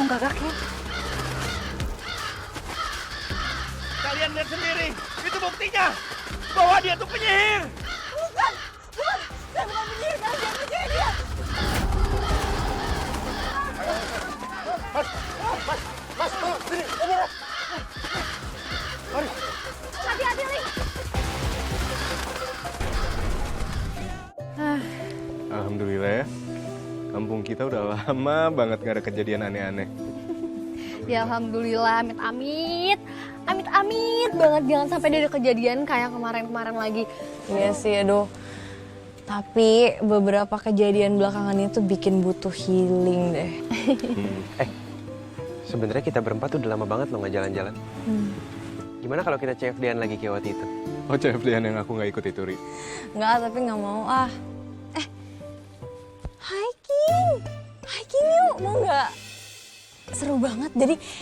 dong gagaknya. Kalian lihat sendiri, itu buktinya bahwa dia tuh penyihir. Bukan, saya bukan penyihir, kalian jangan percaya dia. Mas, sini, ayo. Mari. Hati-hati, Li. Alhamdulillah ya. Kampung kita udah lama banget gak ada kejadian aneh-aneh. Ya alhamdulillah, amit-amit. Amit-amit banget, jangan sampai ada kejadian kayak kemarin-kemarin lagi. Iya sih, aduh. Tapi beberapa kejadian belakangan itu bikin butuh healing deh. Sebenarnya kita berempat tuh udah lama banget loh nggak jalan-jalan. Gimana kalau kita CFD-an lagi kayak waktu itu? Oh, CFD-an yang aku gak ikut itu, Ri. Enggak, tapi nggak mau ah. Hiking yuk, mau nggak? Seru banget.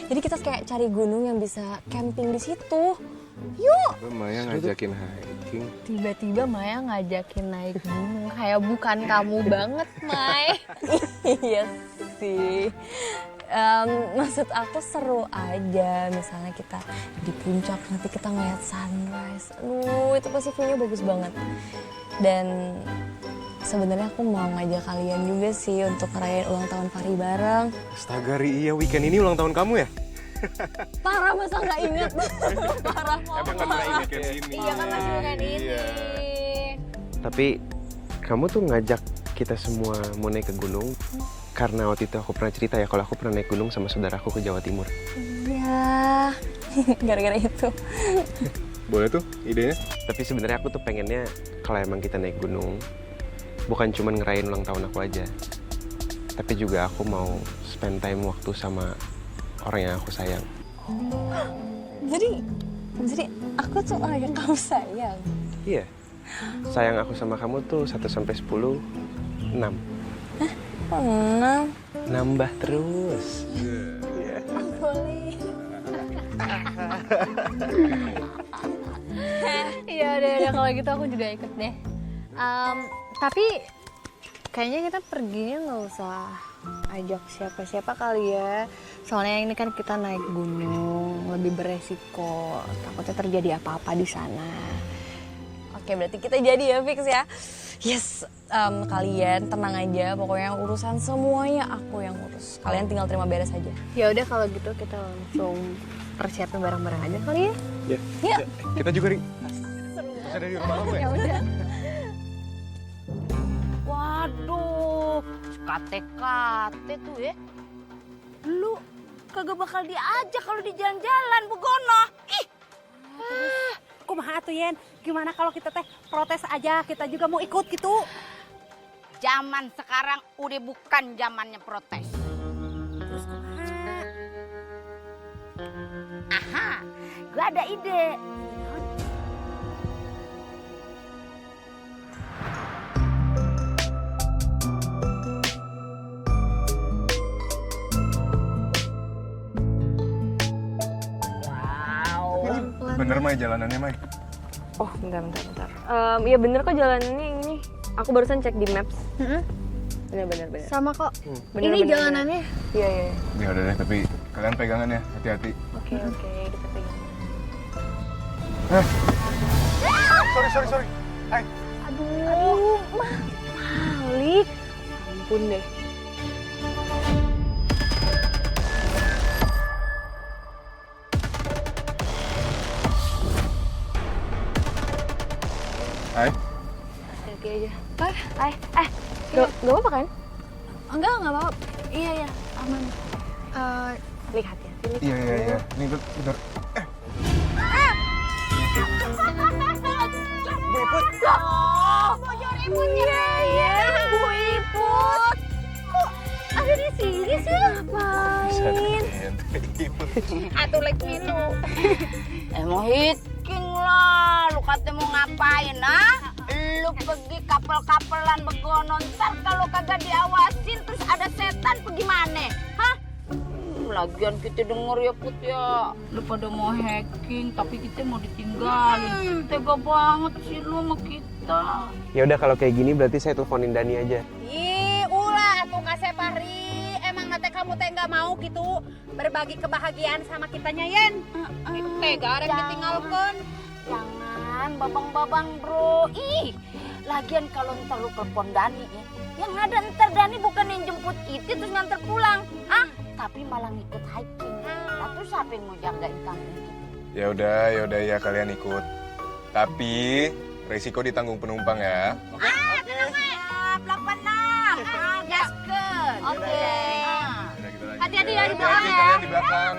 Jadi kita kayak cari gunung yang bisa camping di situ. Yuk. Maya ngajakin hiking. Tiba-tiba Maya ngajakin naik gunung, kayak bukan kamu banget, Mai. Iya sih. Maksud aku seru aja, misalnya kita di puncak nanti kita ngeliat sunrise. Aduh, itu pasti view-nya bagus banget. Dan sebenarnya aku mau ngajak kalian juga sih untuk ngerayain ulang tahun Fahri bareng. Astaga, Ri, iya weekend ini ulang tahun kamu ya? Parah, masa nggak inget? Parah, Emang kan lagi weekend ini. Iya kan lagi weekend ini. Iya. Tapi kamu tuh ngajak kita semua mau naik ke gunung karena waktu itu aku pernah cerita ya kalau aku pernah naik gunung sama saudaraku ke Jawa Timur. Iya, gara-gara itu. Boleh tuh idenya? Tapi sebenarnya aku tuh pengennya kalau emang kita naik gunung bukan cuma ngerayain ulang tahun aku aja, tapi juga aku mau spend time waktu sama orang yang aku sayang. Jadi aku tuh orang yang kamu sayang. Iya, sayang aku sama kamu tuh 1 sampai 10, 6. Oh, 6. Nambah terus. Boleh. Iya udah kalau gitu aku juga ikut deh. Tapi kayaknya kita perginya nggak usah ajak siapa-siapa kali ya. Soalnya ini kan kita naik gunung, lebih beresiko. Takutnya terjadi apa-apa di sana. Oke, berarti kita jadi ya, Fix ya. Yes, kalian tenang aja. Pokoknya urusan semuanya aku yang urus. Kalian tinggal terima beres aja. Ya udah kalau gitu kita langsung persiapin barang-barang aja kali ya. Ya. Yuk. Kita juga, Ri. Bisa dari rumah kamu ya? Ya udah. Waduh, kate-kate tuh ya. Lu kagak bakal diajak kalau di jalan-jalan, Begono. Ih. Kumaha atuh Yen? Gimana kalau kita teh protes aja, kita juga mau ikut gitu? Zaman sekarang udah bukan zamannya protes. Terus kumaha? Aha, gue ada ide. Bener, Mai, jalanannya, Mai? Oh, bentar. Iya bener kok jalanannya ini. Aku barusan cek di Maps. Bener. Sama kok. Bener, Ini bener, jalanannya. Iya. Ya udah deh, tapi kalian pegangan ya, hati-hati. Oke, kita pegang. Sorry. Hai. Aduh, Malik. Ampun deh. Hai. Hati-hati aja. Gak apa-apa kan? Enggak apa-apa. Iya, aman. Lihat hati-hati. Iya. Nih, bentar. Bu Iput. Bocor Iputnya. Iya, Bu Iput. Kok ada di sini sih? Ngapain? Atuh lek milu. Mau hiking lah, lu kata mau ngapain ah? Lu pergi kapel-kapelan Begono, ntar kalau kagak diawasin terus ada setan bagaimana? Hah? Lagian kita denger ya Put ya, lu pada mau hacking tapi kita mau ditinggalin. Tega banget sih lu sama kita. Ya udah kalau kayak gini berarti saya teleponin Dani aja. Ih, ulah tuh kasih Fahri. Emang nanti kamu tega nggak mau gitu berbagi kebahagiaan sama kitanya Yen. Itu tega ada ditinggalkan. Jangan babang-babang bro. Ih, lagian kalau ntar lu telepon Dani ya, yang ada ntar Dani bukan yang jemput kita terus nganter pulang, tapi malah ngikut hiking. Nah, terus siapa yang mau jagain kampung kita? Ya udah ya kalian ikut. Tapi resiko ditanggung penumpang ya. Siap, 86. Gaskeun. Oke. Hati-hati ya di belakang ya. Kalian di belakang.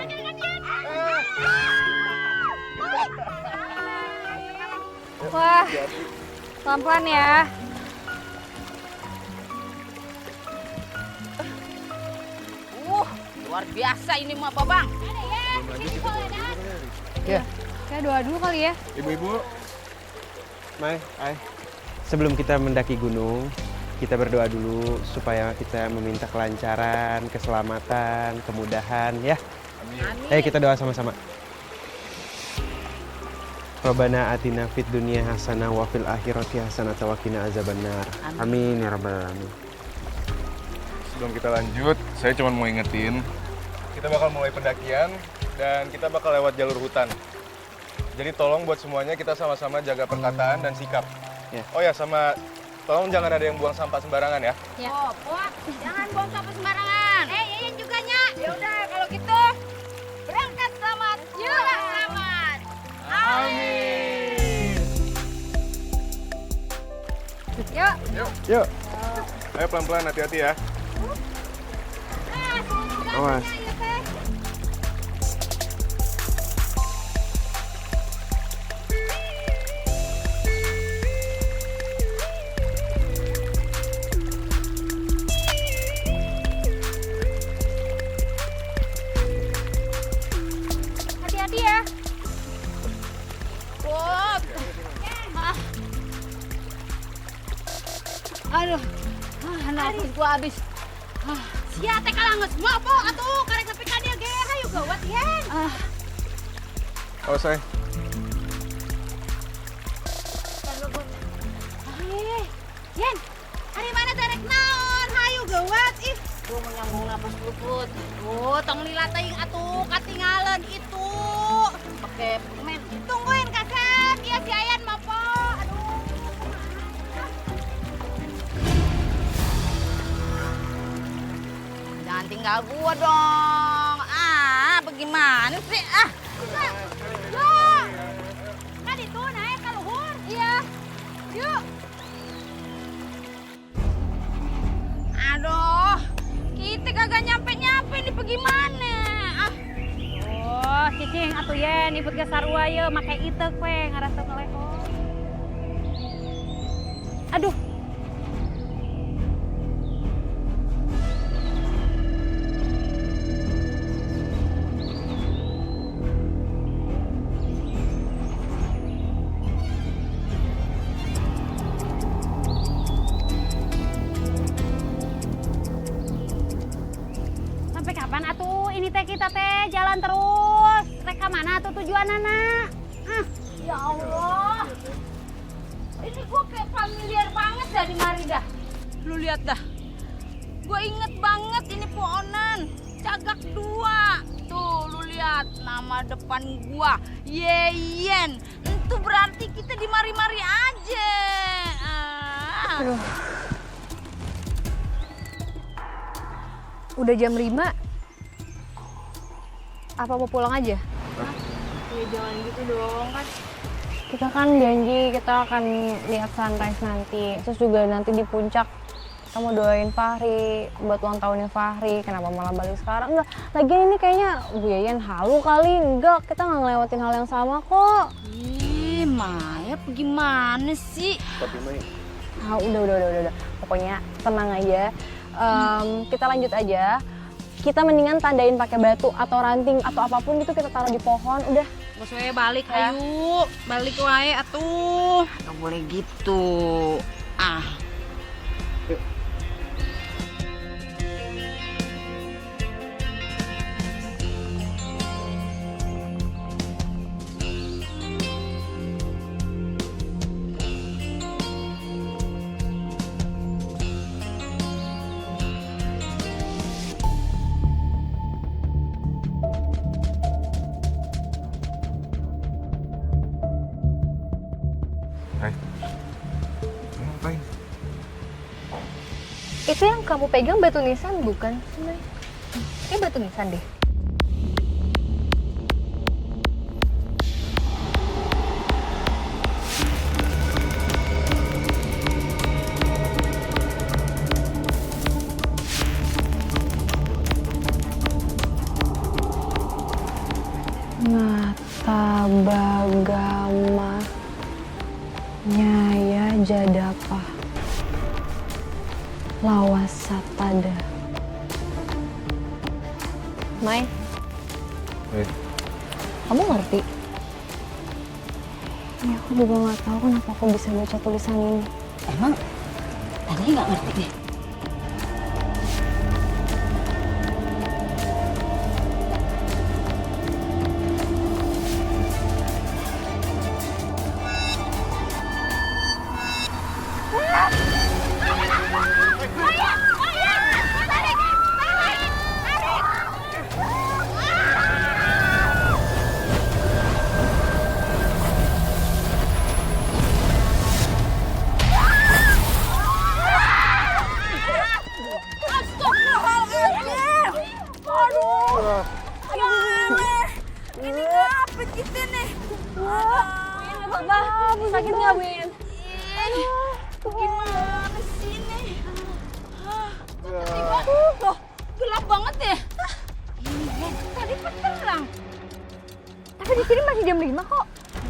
Wah, pelan-pelan ya. Luar biasa ini mah babang. Kayak doa dulu kali ya. Ibu-ibu, Mai, Ai. Sebelum kita mendaki gunung, kita berdoa dulu supaya kita meminta kelancaran, keselamatan, kemudahan ya. Ayo kita doa sama-sama. Rabbana atina fid dunya hasanah wa fil akhirati hasanah wa qina azabannar. Amin ya rabbal alamin. sebelum kita lanjut, saya cuma mau ingetin, kita bakal mulai pendakian dan kita bakal lewat jalur hutan. Jadi tolong buat semuanya kita sama-sama jaga perkataan dan sikap. Ya. Oh ya, sama tolong jangan ada yang buang sampah sembarangan ya. Oh, Pok, jangan buang sampah sembarangan. Iin juga nya. Ya udah kalau gitu berangkat selamat, pulang selamat. Amin. Yuk. Yuk, Ayo pelan-pelan, hati-hati ya. awas. Hati-hati ya. Pok. Aduh, nafas gua habis. Sia teh kalangeus moal po atuh karek nepi ka dieu ge hayu gawat Yen. Oh, saya. Yen, hari mana derek naon hayu gawat ih. Gua mau nyambung nafas dulu, Put. Oh, tong lila teuing atuh katinggalan itu. Pakai permen. Tungguin Kasep, ieu si Ayan mah po. Aduh. Jangan tinggal gua dong. Bagaimana sih? Yuk. Kan itu naik ka luhur. Iya. Yuk. Aduh, kita kagak nyampe-nyampe nih bagaimana? Oh, cicing atuh Yen, ibut ge sarua ye make itek we ngarasa ngelehong. Aduh. Sampai kapan atuh ini teh kita teh jalan terus? Reka mana tuh tujuanana? Ya Allah, ini gua kayak familiar banget dah di mari dah. Lu lihat dah, gua inget banget ini pohonan Cagak 2. Tuh, lu lihat nama depan gua, Yeyen. Itu berarti kita di mari-mari aja. Aduh. Udah jam 5. Apa mau pulang aja? Ya jangan gitu dong, kan kita kan janji kita akan lihat sunrise nanti. Terus juga nanti di puncak kita mau doain Fahri buat ulang tahunnya Fahri. Kenapa malah balik sekarang? Enggak, lagian ini kayaknya Bu Yayan halu kali. Enggak, kita nggak ngelewatin hal yang sama kok. Ih, Maya gimana sih? Tapi Mai, Udah. Pokoknya tenang aja. Kita lanjut aja. Kita mendingan tandain pakai batu atau ranting atau apapun gitu kita taruh di pohon. Udah. Bos we balik hayu, balik wae atuh. Gak boleh gitu. Itu yang kamu pegang batu nisan bukan? Kayak batu nisan deh. Ngata bagama nyaya jadapa lawas satada. Mai, kamu ngerti? Ya aku juga nggak tahu kenapa aku bisa baca tulisan ini. Emang tadi nggak ngerti deh. Sakit nggak, Win? Gimana sih ini? Loh, gelap banget ya. Ini tadi pas terang. Tapi di sini masih jam 5 kok.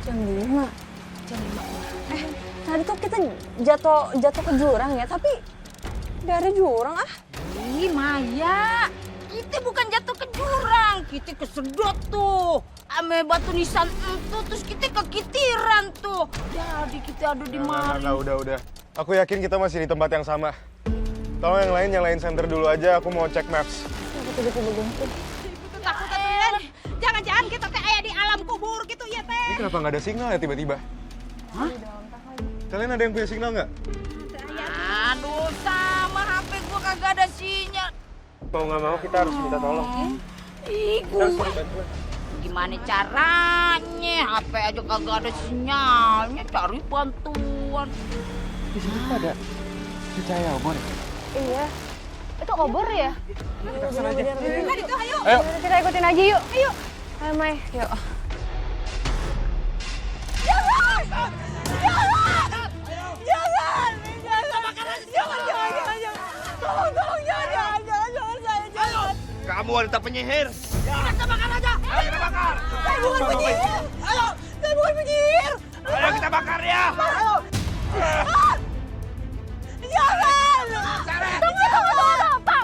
Jam 5. Tadi tuh kita jatuh ke jurang ya, tapi nggak ada jurang ah. Ih, Maya. Kita bukan jatuh ke jurang, kita kesedot tuh. Ame batu nisan itu, terus kita kekitiran tuh. Jadi kita ada di mari. Nah, udah. Aku yakin kita masih di tempat yang sama. Tolong yang lain nyalain senter dulu aja, aku mau cek maps. Takut jangan-jangan kita teh aya di alam kubur gitu ya teh. Ini kenapa nggak ada sinyal ya tiba-tiba? Hah? Kalian ada yang punya sinyal nggak? Aduh, sama HP gua kagak ada sinyal. Mau nggak mau kita harus minta tolong. Ih, gua. Gimana caranya? HP aja kagak ada sinyalnya, cari bantuan. Di sini tuh ada cahaya obor. Iya. Itu obor ya? Kita kesana aja. Kan itu ayo. Ayo. Kita ikutin aja yuk. Ayo. Ayo, Mai. Yuk. Kamu wanita penyihir. Kita bakar aja. Ayo kita bakar. Saya bukan penyihir. Ayo, saya bukan penyihir. Ayo kita bakar ya. Ayo. Jangan. Tunggu. Pak.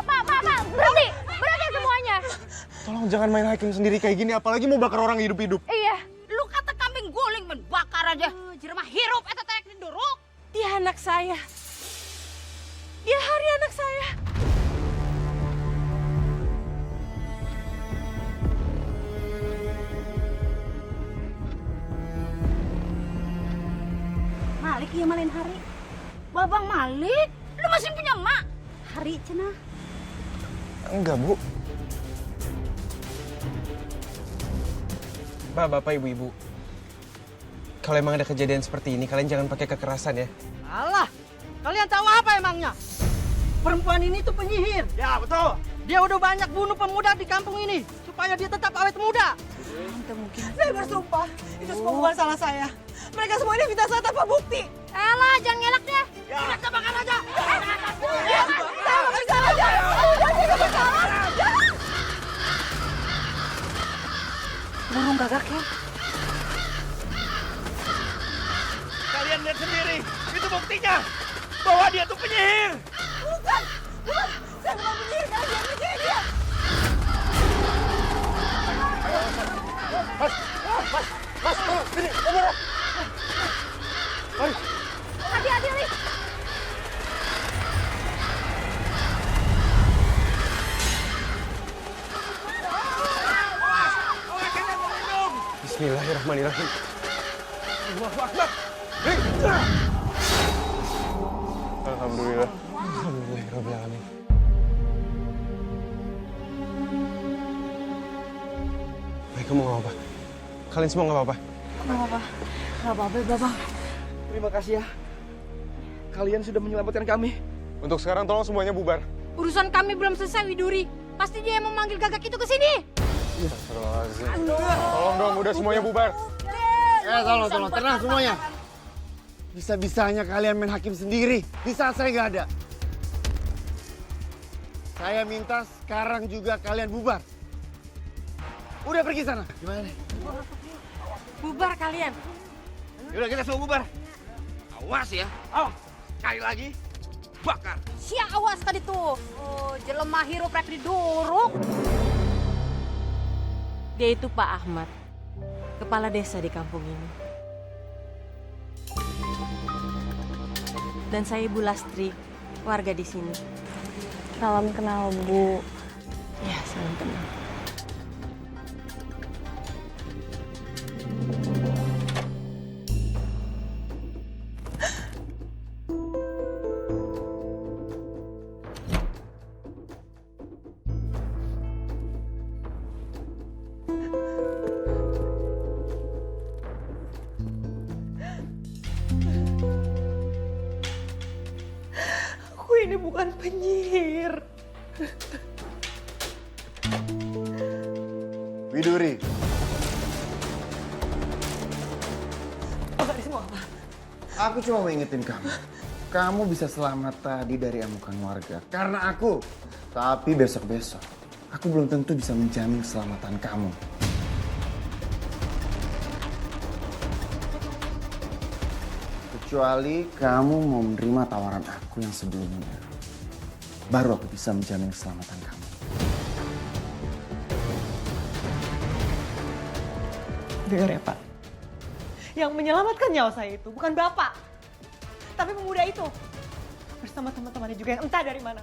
Berhenti semuanya. Tolong jangan main hiking sendiri kayak gini, apalagi mau bakar orang hidup-hidup. Iya. Lu kata kambing guling men bakar aja. Jeremah hirup eta teh diduruk. Dia anak saya. Dia hari anak saya. Malik ya malin hari. Babang Malik, lu masih punya emak? Hari cenah. Enggak, Bu. Bapak, Ibu-ibu. Kalau emang ada kejadian seperti ini, kalian jangan pakai kekerasan ya. Alah, kalian tahu apa emangnya? Perempuan ini tuh penyihir. Ya betul. Dia udah banyak bunuh pemuda di kampung ini supaya dia tetap awet muda. Saya bersumpah, itu semua bukan salah saya. Mereka semua ini minta saya tanpa bukti. Elah, jangan ngelak deh. Kita bakar aja. Saya nggak bersalah. Udah, saya nggak bersalah. Burung gagak ya. Kalian lihat sendiri. Itu buktinya bahwa dia tuh penyihir. Bukan. Saya bukan penyihir, kalian penyihir dia. Mas, sini, obor. Hati-hati, Li. Bismillahirrahmanirrahim. Alhamdulillah. Alhamdulillahirrahmanirrahim. Baik, kamu nggak apa-apa? Kalian semua nggak apa-apa? Terima kasih ya. Kalian sudah menyelamatkan kami. Untuk sekarang tolong semuanya bubar. Urusan kami belum selesai, Widuri. Pasti dia yang memanggil gagak itu ke sini. Astagfirullahaladzim. Tolong dong, udah semuanya bubar. Tolong, tenang semuanya. Bisa-bisanya kalian main hakim sendiri. Di saat saya nggak ada. Saya minta sekarang juga kalian bubar. Udah pergi sana. Gimana nih? Bubar kalian. Yaudah kita semua bubar. Awas ya. Oh, sekali lagi. Bakar. Sia awas tadi tuh. Oh, jelema hirup rek diduruk. Dia itu Pak Ahmad, kepala desa di kampung ini. Dan saya Ibu Lastri, warga di sini. Salam kenal, Bu. Ya, salam kenal. Aku ini bukan penyihir. Widuri. Ini semua apa? Aku cuma mau ingetin kamu. Kamu bisa selamat tadi dari amukan warga. Karena aku. Tapi besok-besok, aku belum tentu bisa menjamin keselamatan kamu. Kecuali kamu mau menerima tawaran aku yang sebelumnya. Baru aku bisa menjamin keselamatan kamu. Dengar ya, Pak. Yang menyelamatkan nyawa saya itu bukan Bapak. Tapi pemuda itu. Bersama teman-temannya juga yang entah dari mana.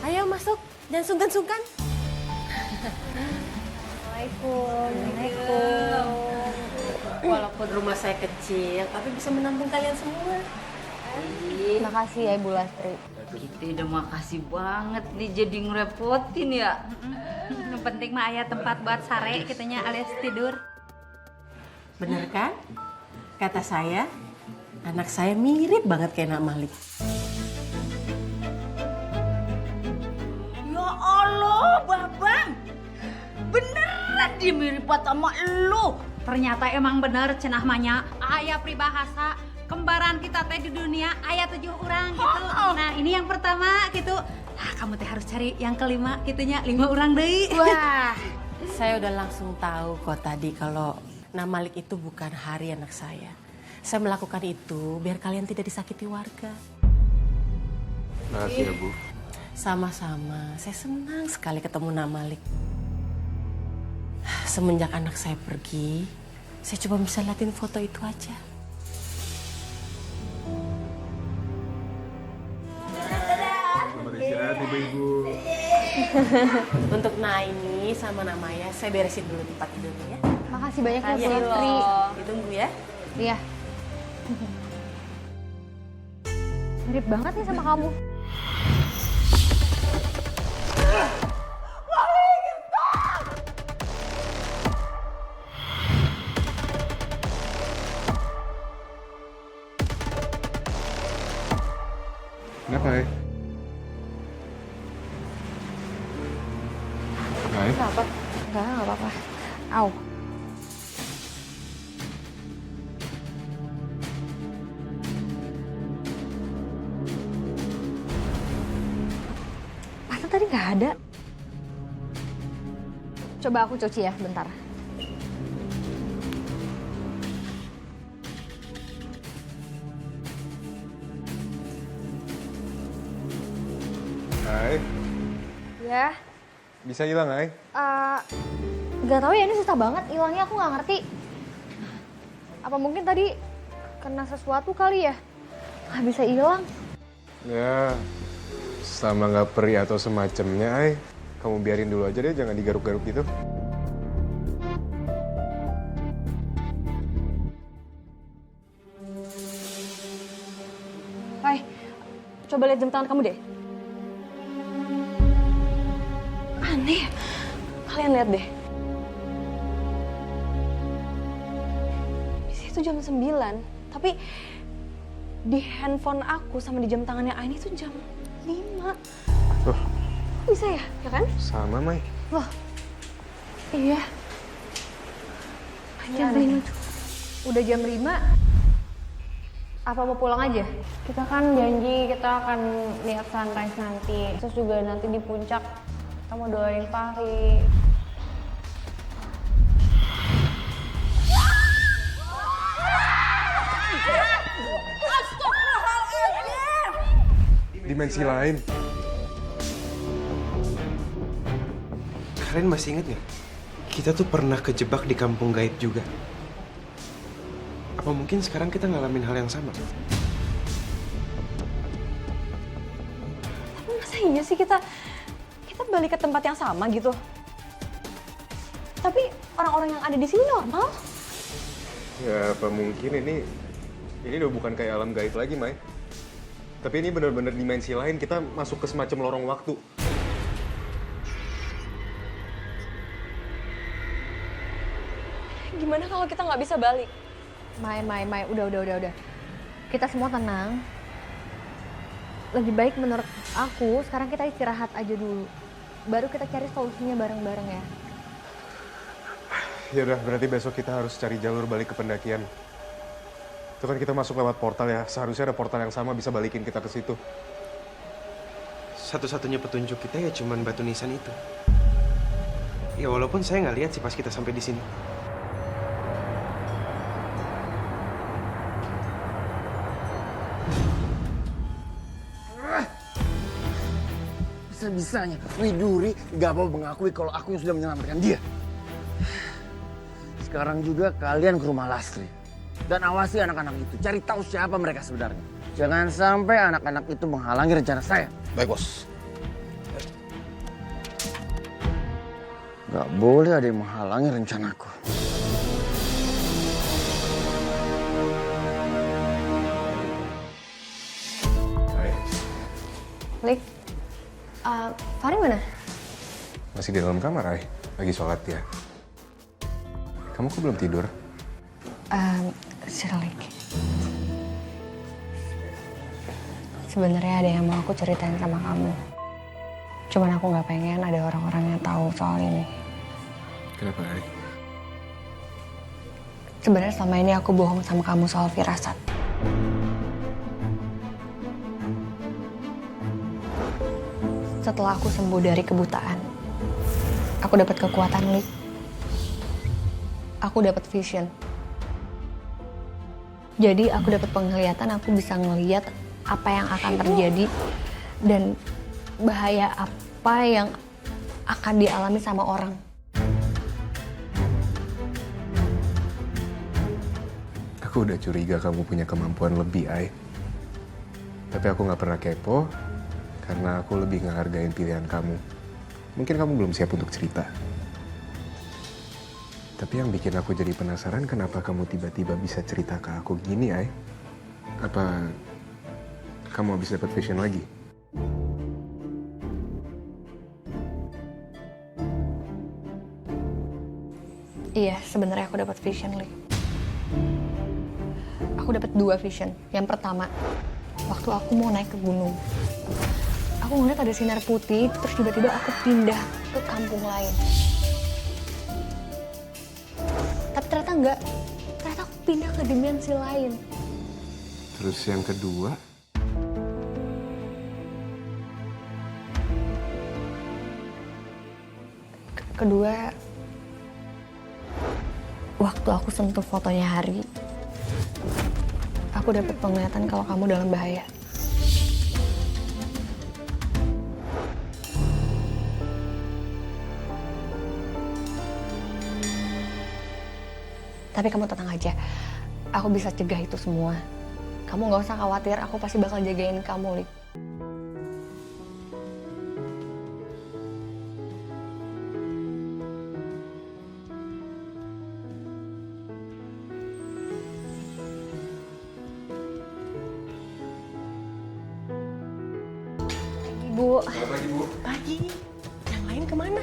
Ayo masuk, jangan sungkan-sungkan. Assalamualaikum. Walaupun rumah saya kecil, tapi bisa menampung kalian semua. Makasih ya Ibu Lastri. Kita udah makasih banget nih jadi ngerepotin ya. Yang penting mah aya tempat buat sare kitanya alias tidur. Bener kan? Kata saya, anak saya mirip banget kayak Nak Malik. Ya Allah, Babang. Beneran dia mirip sama lu. Ternyata emang bener cenah manya aya pribahasa kembaran kita teh di dunia aya 7 orang gitu. Nah, ini yang pertama gitu. Nah, kamu teh harus cari yang kelima gitunya 5 orang deui. Wah, saya udah langsung tahu kok tadi kalau Nak Malik itu bukan Hari anak saya. Saya melakukan itu biar kalian tidak disakiti warga. Makasih ya, Bu. Sama-sama, saya senang sekali ketemu Nak Malik. Semenjak anak saya pergi, saya cuma bisa liatin foto itu aja. Selamat istirahat, Ibu-ibu. Untuk Naini sama Nak Maya, saya beresin dulu tempat tidurnya ya. Makasih banyak ya Bu Kasih Lastri. loh. Ditunggu ya. Iya. Mirip banget nih sama kamu. Kenapa, Hai? Hai? Kenapa? Enggak apa-apa. Au. Masa tadi nggak ada? Coba aku cuci ya, bentar. Hai? Ya, Bisa hilang, Hai? nggak tahu ya ini susah banget hilangnya, aku nggak ngerti. Apa mungkin tadi kena sesuatu kali ya? Nggak bisa hilang. Ya, sama nggak perih atau semacamnya, Hai. Kamu biarin dulu aja deh, jangan digaruk-garuk gitu. Hai, coba lihat jam tangan kamu deh. Aneh ya? Kalian lihat deh. Di situ jam 9, tapi di handphone aku sama di jam tangannya Aini tuh jam 5. Tuh. Bisa ya? Ya kan? Sama, Mai. Wah, iya. Jam 5 tuh. Udah jam 5. Apa mau pulang aja? Kita kan janji kita akan lihat sunrise nanti. Terus juga nanti di puncak kita mau doain Fahri. Dimensi lain. Kalian masih inget nggak? Kita tuh pernah kejebak di kampung gaib juga. Apa mungkin sekarang kita ngalamin hal yang sama? Tapi masa iya sih kita balik ke tempat yang sama gitu? Tapi orang-orang yang ada di sini normal. Ya, apa mungkin ini udah bukan kayak alam gaib lagi, Mai. Tapi ini benar-benar dimensi lain, kita masuk ke semacam lorong waktu. Gimana kalau kita nggak bisa balik? Mai, udah. Kita semua tenang. Lebih baik menurut aku, sekarang kita istirahat aja dulu. Baru kita cari solusinya bareng-bareng ya. Ya udah, berarti besok kita harus cari jalur balik ke pendakian. Itu kan kita masuk lewat portal ya, seharusnya ada portal yang sama bisa balikin kita ke situ. Satu-satunya petunjuk kita ya cuman batu nisan itu. Ya walaupun saya nggak lihat sih pas kita sampai di sini. Bisa-bisanya Widuri gak mau mengakui kalau aku yang sudah menyelamatkan dia. Sekarang juga kalian ke rumah Lastri. Dan awasi anak-anak itu, cari tahu siapa mereka sebenarnya. Jangan sampai anak-anak itu menghalangi rencana saya. Baik, Bos. Gak boleh ada yang menghalangi rencanaku. Hai. Lik, Fahri mana? Masih di dalam kamar, Ai. Lagi sholat ya. Kamu kok belum tidur? Sirlik. Sebenarnya ada yang mau aku ceritain sama kamu. Cuman aku nggak pengen ada orang-orang yang tahu soal ini. Kenapa, Ai? Sebenarnya selama ini aku bohong sama kamu soal firasat. Setelah aku sembuh dari kebutaan, aku dapat kekuatan, Lik. Aku dapat vision. Jadi aku dapat penglihatan, aku bisa ngelihat apa yang akan terjadi dan bahaya apa yang akan dialami sama orang. Aku udah curiga kamu punya kemampuan lebih, Ai. Tapi aku nggak pernah kepo karena aku lebih ngehargain pilihan kamu. Mungkin kamu belum siap untuk cerita. Tapi yang bikin aku jadi penasaran kenapa kamu tiba-tiba bisa cerita ke aku gini, Ai? Apa kamu habis dapat vision lagi? Iya, sebenarnya aku dapat vision, Lik. Aku dapat 2 vision. Yang pertama, waktu aku mau naik ke gunung. Aku ngeliat ada sinar putih, terus tiba-tiba aku pindah ke kampung lain. Tapi ternyata enggak. Ternyata aku pindah ke dimensi lain. Terus yang kedua? Kedua, waktu aku sentuh fotonya Hari, aku dapat penglihatan kalau kamu dalam bahaya. Tapi kamu tenang aja, aku bisa cegah itu semua. Kamu gak usah khawatir, aku pasti bakal jagain kamu, Lik. Bu. Selamat pagi, Bu. Pagi. Yang lain kemana?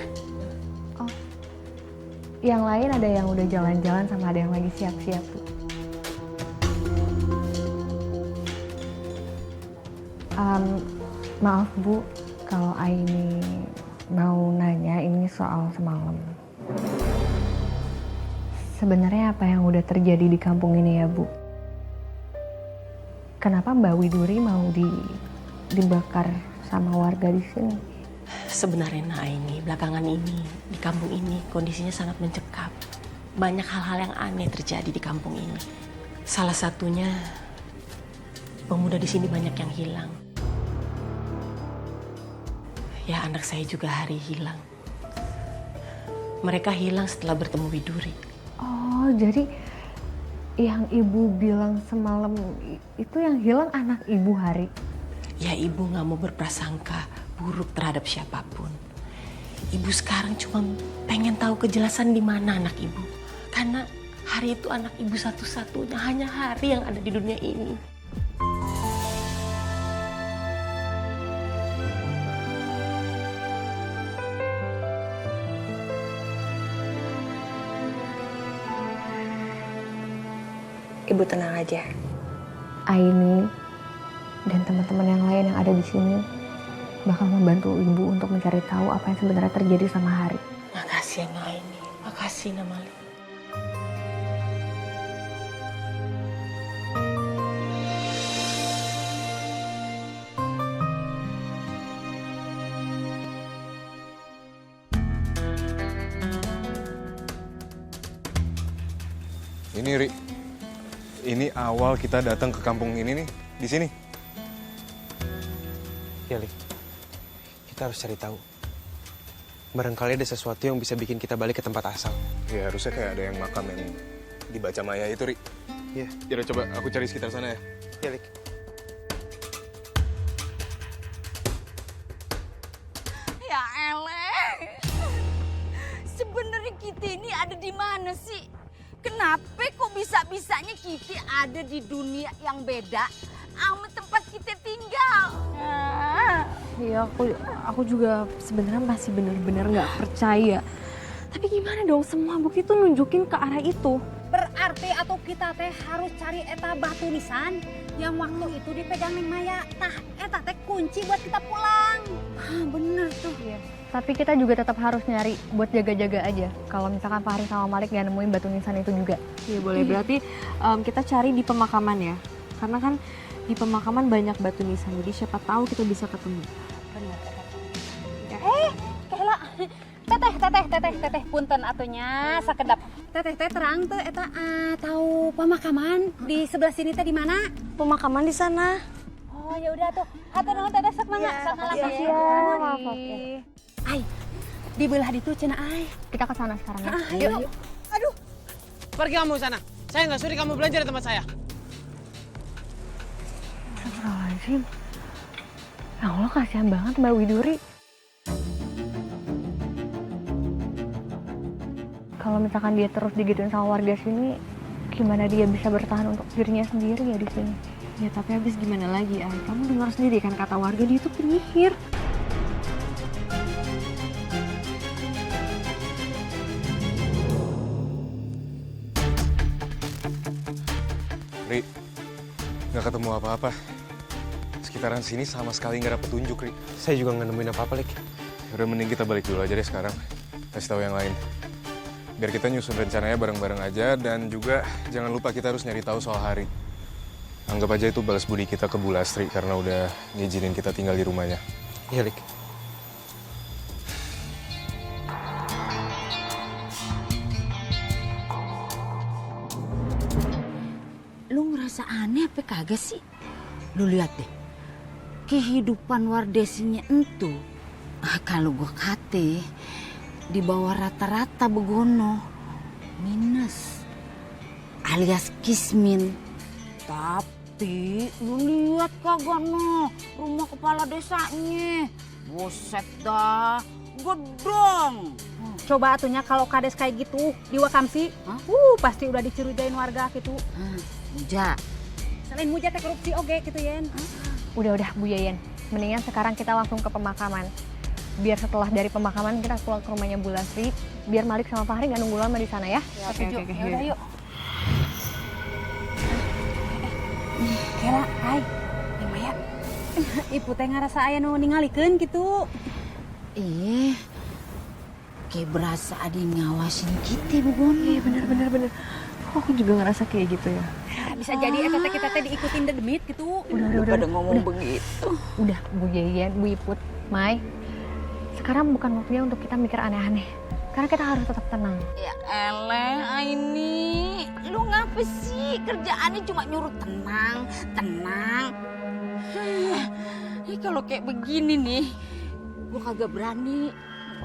Oh, yang lain ada yang udah jalan-jalan sama ada yang lagi siap-siap. Maaf Bu, kalau Aini mau nanya ini soal semalam. Sebenarnya apa yang udah terjadi di kampung ini ya Bu? Kenapa Mbak Widuri mau dibakar sama warga di sini? Sebenarnya Aini, belakangan ini di kampung ini kondisinya sangat mencekam. Banyak hal-hal yang aneh terjadi di kampung ini. Salah satunya pemuda di sini banyak yang hilang. Ya, anak saya juga Hari hilang. Mereka hilang setelah bertemu Widuri. Oh, jadi yang Ibu bilang semalam itu yang hilang anak Ibu Hari? Ya, Ibu nggak mau berprasangka buruk terhadap siapapun. Ibu sekarang cuma pengen tahu kejelasan di mana anak Ibu. Karena Hari itu anak Ibu satu-satunya, hanya Hari yang ada di dunia ini. Ibu tenang aja. Aini dan teman-teman yang lain yang ada di sini bakal membantu Ibu untuk mencari tahu apa yang sebenarnya terjadi sama Hari. Makasih ya Aini, makasih Namali. Ini Ri, ini awal kita datang ke kampung ini nih, di sini. Ya, Lik. Kita harus cari tahu. Barangkali ada sesuatu yang bisa bikin kita balik ke tempat asal. Ya harusnya kayak ada yang makam yang dibaca Maya itu, Ri. Iya. Yaudah coba aku cari sekitar sana ya. Ya, Lik. Ya eleh. Sebenarnya kita ini ada di mana sih? Kenapa kok bisa-bisanya kita ada di dunia yang beda sama tempat kita tinggal? Iya, aku juga sebenarnya masih benar-benar nggak percaya. Tapi gimana dong, semua bukti tuh nunjukin ke arah itu. Berarti atau kita teh harus cari eta batu nisan yang waktu itu dipegang Neng Maya. Tah, eta teh kunci buat kita pulang. Ah, bener tuh. Iya. Tapi kita juga tetap harus nyari buat jaga-jaga aja. Kalau misalkan Fahri sama Malik nggak nemuin batu nisan itu juga. Iya boleh, berarti kita cari di pemakaman ya. Karena kan di pemakaman banyak batu nisan, jadi siapa tahu kita bisa ketemu. Bener, Kela. Teteh, punten atunya sakedap. Teteh terang tuh eta tahu pemakaman di sebelah sini teh di mana? Pemakaman di sana. Oh, ya udah tuh. Hatur nuhun teteh sok mangga, sok ngalapas ya. Ai, di belah ditu cenah ai. Kita ke sana sekarang ya. Yuk. Aduh. Pergi kamu sana. Saya nggak sudi kamu belanja di tempat saya. Astagfirullahaladzim. Ya Allah, kasihan banget Mbak Widuri. Kalau misalkan dia terus digituin sama warga sini, gimana dia bisa bertahan untuk dirinya sendiri ya di sini? Ya tapi habis gimana lagi, Ay? Kamu dengar sendiri kan kata warga dia itu penyihir. Ri, nggak ketemu apa-apa. Sekitaran sini sama sekali nggak ada petunjuk, Ri. Saya juga nggak nemuin apa-apa, Lik. Udah mending kita balik dulu aja deh sekarang. Kasih tahu yang lain. Biar kita nyusun rencananya bareng-bareng aja, dan juga jangan lupa kita harus nyari tahu soal Hari. Anggap aja itu balas budi kita ke Bu Lastri karena udah ngizinin kita tinggal di rumahnya. Iya, Lik. Lu ngerasa aneh apa kagak sih? Lu lihat deh, kehidupan wardesinya entu. Kalau gua kate, di bawah rata-rata begono, minus, alias kismin. Tapi lu lihat kagak no, rumah kepala desanya, buset dah, gedong. Coba atunya kalau kades kayak gitu di Wakamsi, pasti udah dicurigain warga gitu. Muja. Selain muja teh korupsi oge gitu Yen. Udah Bu Yayan, mendingan sekarang kita langsung ke pemakaman. Biar setelah dari pemakaman kita pulang ke rumahnya Bu Lastri, biar Malik sama Fahri nggak nunggu lama di sana ya. Oke. Yaudah yuk. Kela, Ai, Neng Maya, Ibu teh ngerasa aya nu ningalikeun gitu. Iya. Kayak berasa ada yang ngawasin kita, Bu Gon. Iya bener. Aku juga ngerasa kayak gitu ya. Bisa jadi eta teh kita teh diikutin dedemit gitu. Udah pada ngomong begitu. Udah, Bu Yeyen, Bu Iput, Mai. Sekarang bukan waktunya untuk kita mikir aneh-aneh. Karena kita harus tetap tenang. Ya eleh, Aini. Lu ngapa sih? Kerjaannya cuma nyuruh tenang. Ini kalau kayak begini nih, gua kagak berani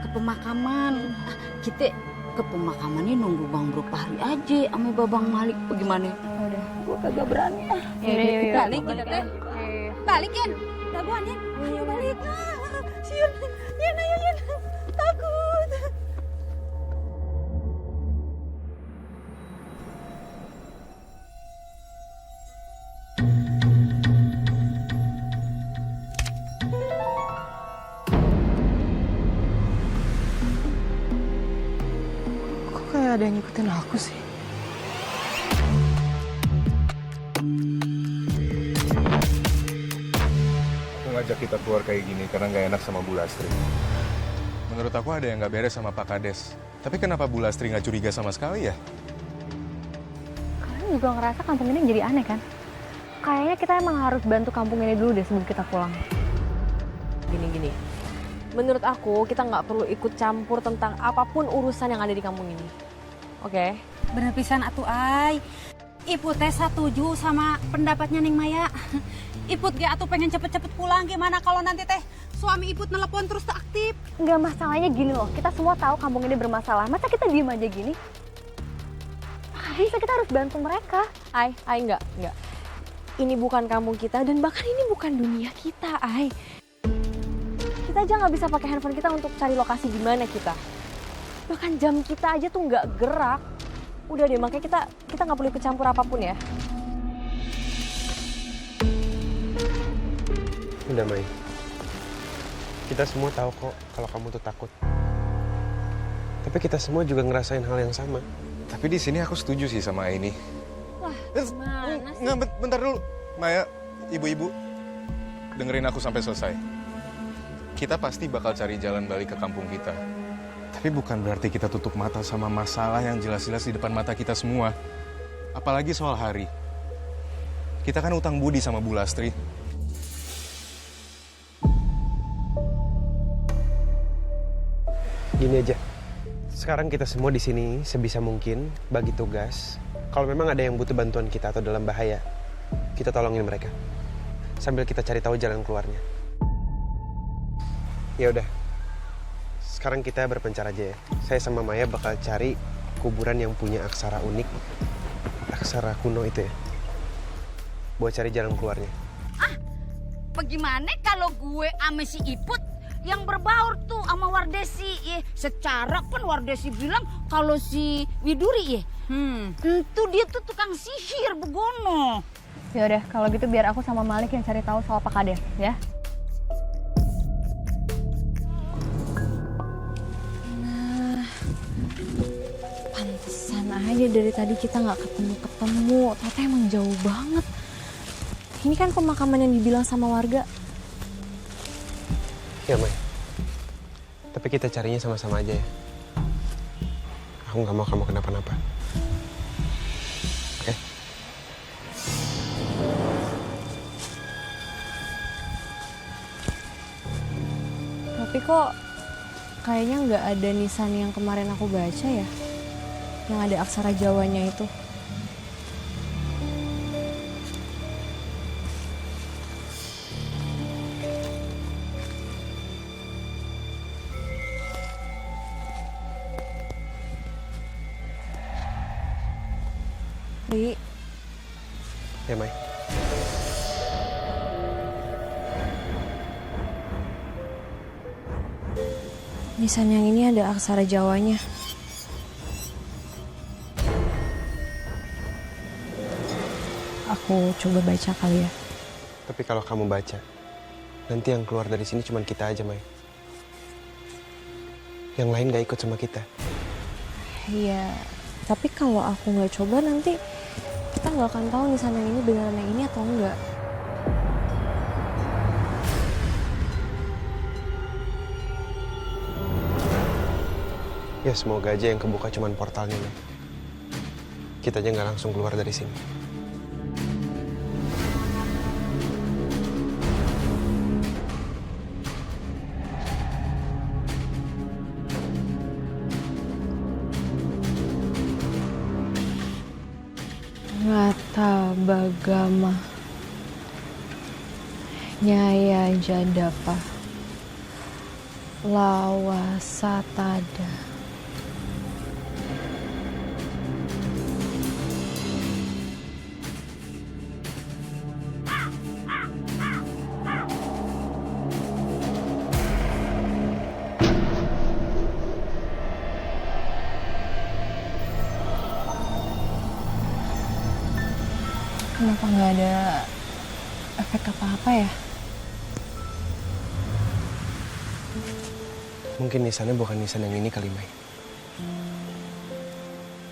ke pemakaman. Kita ke pemakamannya nunggu Bang Bro Fahri aja sama Babang Malik. Bagaimana? Udah. Gua kagak berani. Yaudah. Balik kita teh. Balik Yan. Daguan Yan. Ayo balik. Siun. Yan ayo Yan. Takut. Kok kayak ada yang ngikutin aku sih? Aku ngajak kita keluar kayak gini karena nggak enak sama Bu Lastri. Menurut aku ada yang nggak beres sama Pak Kades. Tapi kenapa Bu Lastri nggak curiga sama sekali ya? Kalian juga ngerasa kampung ini jadi aneh kan? Kayaknya kita emang harus bantu kampung ini dulu deh sebelum kita pulang. Gini. Menurut aku kita nggak perlu ikut campur tentang apapun urusan yang ada di kampung ini. Oke? Bener pisan atuh ay. Ibu teh setuju sama pendapatnya Ning Maya. Iput ge atuh pengen cepet-cepet pulang. Gimana kalau nanti teh suami Iput nelepon terus tak aktif? Nggak, masalahnya gini loh, kita semua tahu kampung ini bermasalah. Masa kita diem aja gini? Bisa, kita harus bantu mereka. Ay, enggak. Ini bukan kampung kita dan bahkan ini bukan dunia kita, Ay. Kita aja nggak bisa pakai handphone kita untuk cari lokasi di mana kita. Bahkan jam kita aja tuh nggak gerak. Udah deh, makanya kita nggak perlu ikut campur apapun ya. Udah, Mai. Kita semua tahu kok kalau kamu tuh takut. Tapi kita semua juga ngerasain hal yang sama. Tapi di sini aku setuju sih sama Aini. Wah, gimana sih? Nggak, bentar dulu. Maya, ibu-ibu, dengerin aku sampai selesai. Kita pasti bakal cari jalan balik ke kampung kita. Tapi bukan berarti kita tutup mata sama masalah yang jelas-jelas di depan mata kita semua. Apalagi soal Hari. Kita kan utang budi sama Bu Lastri. Gini aja. Sekarang kita semua di sini sebisa mungkin bagi tugas. Kalau memang ada yang butuh bantuan kita atau dalam bahaya, kita tolongin mereka. Sambil kita cari tahu jalan keluarnya. Ya udah. Sekarang kita berpencar aja ya. Saya sama Maya bakal cari kuburan yang punya aksara unik. Aksara kuno itu ya. Buat cari jalan keluarnya. Bagaimana kalau gue sama si Iput yang berbaur tuh sama Wardesi ya? Secara kan Wardesi bilang kalau si Widuri ya. Itu dia tuh tukang sihir begono. Ya udah, kalau gitu biar aku sama Malik yang cari tahu soal Pak Kades ya. Pantesan aja dari tadi kita nggak ketemu. Ternyata emang jauh banget. Ini kan pemakaman yang dibilang sama warga. Ya, Mai. Tapi kita carinya sama-sama aja ya. Aku nggak mau kamu kenapa-napa. Oke? Tapi kok kayaknya nggak ada nisan yang kemarin aku baca ya. Yang ada aksara Jawanya itu. Ri, Ya, Mai. nisan yang ini ada aksara Jawanya. Aku coba baca kali ya. Tapi kalau kamu baca, nanti yang keluar dari sini cuma kita aja, Mai. Yang lain gak ikut sama kita. Iya, tapi kalau aku nggak coba nanti kita nggak akan tahu nisan yang ini beneran yang ini atau enggak. Ya semoga aja yang kebuka cuman portalnya, Mai. Kita aja nggak langsung keluar dari sini. Ngata Bagama Nyaya Jadapa Lawa Satada. Kenapa nggak ada efek apa-apa ya? Mungkin nisannya bukan nisan yang ini kali, Mai.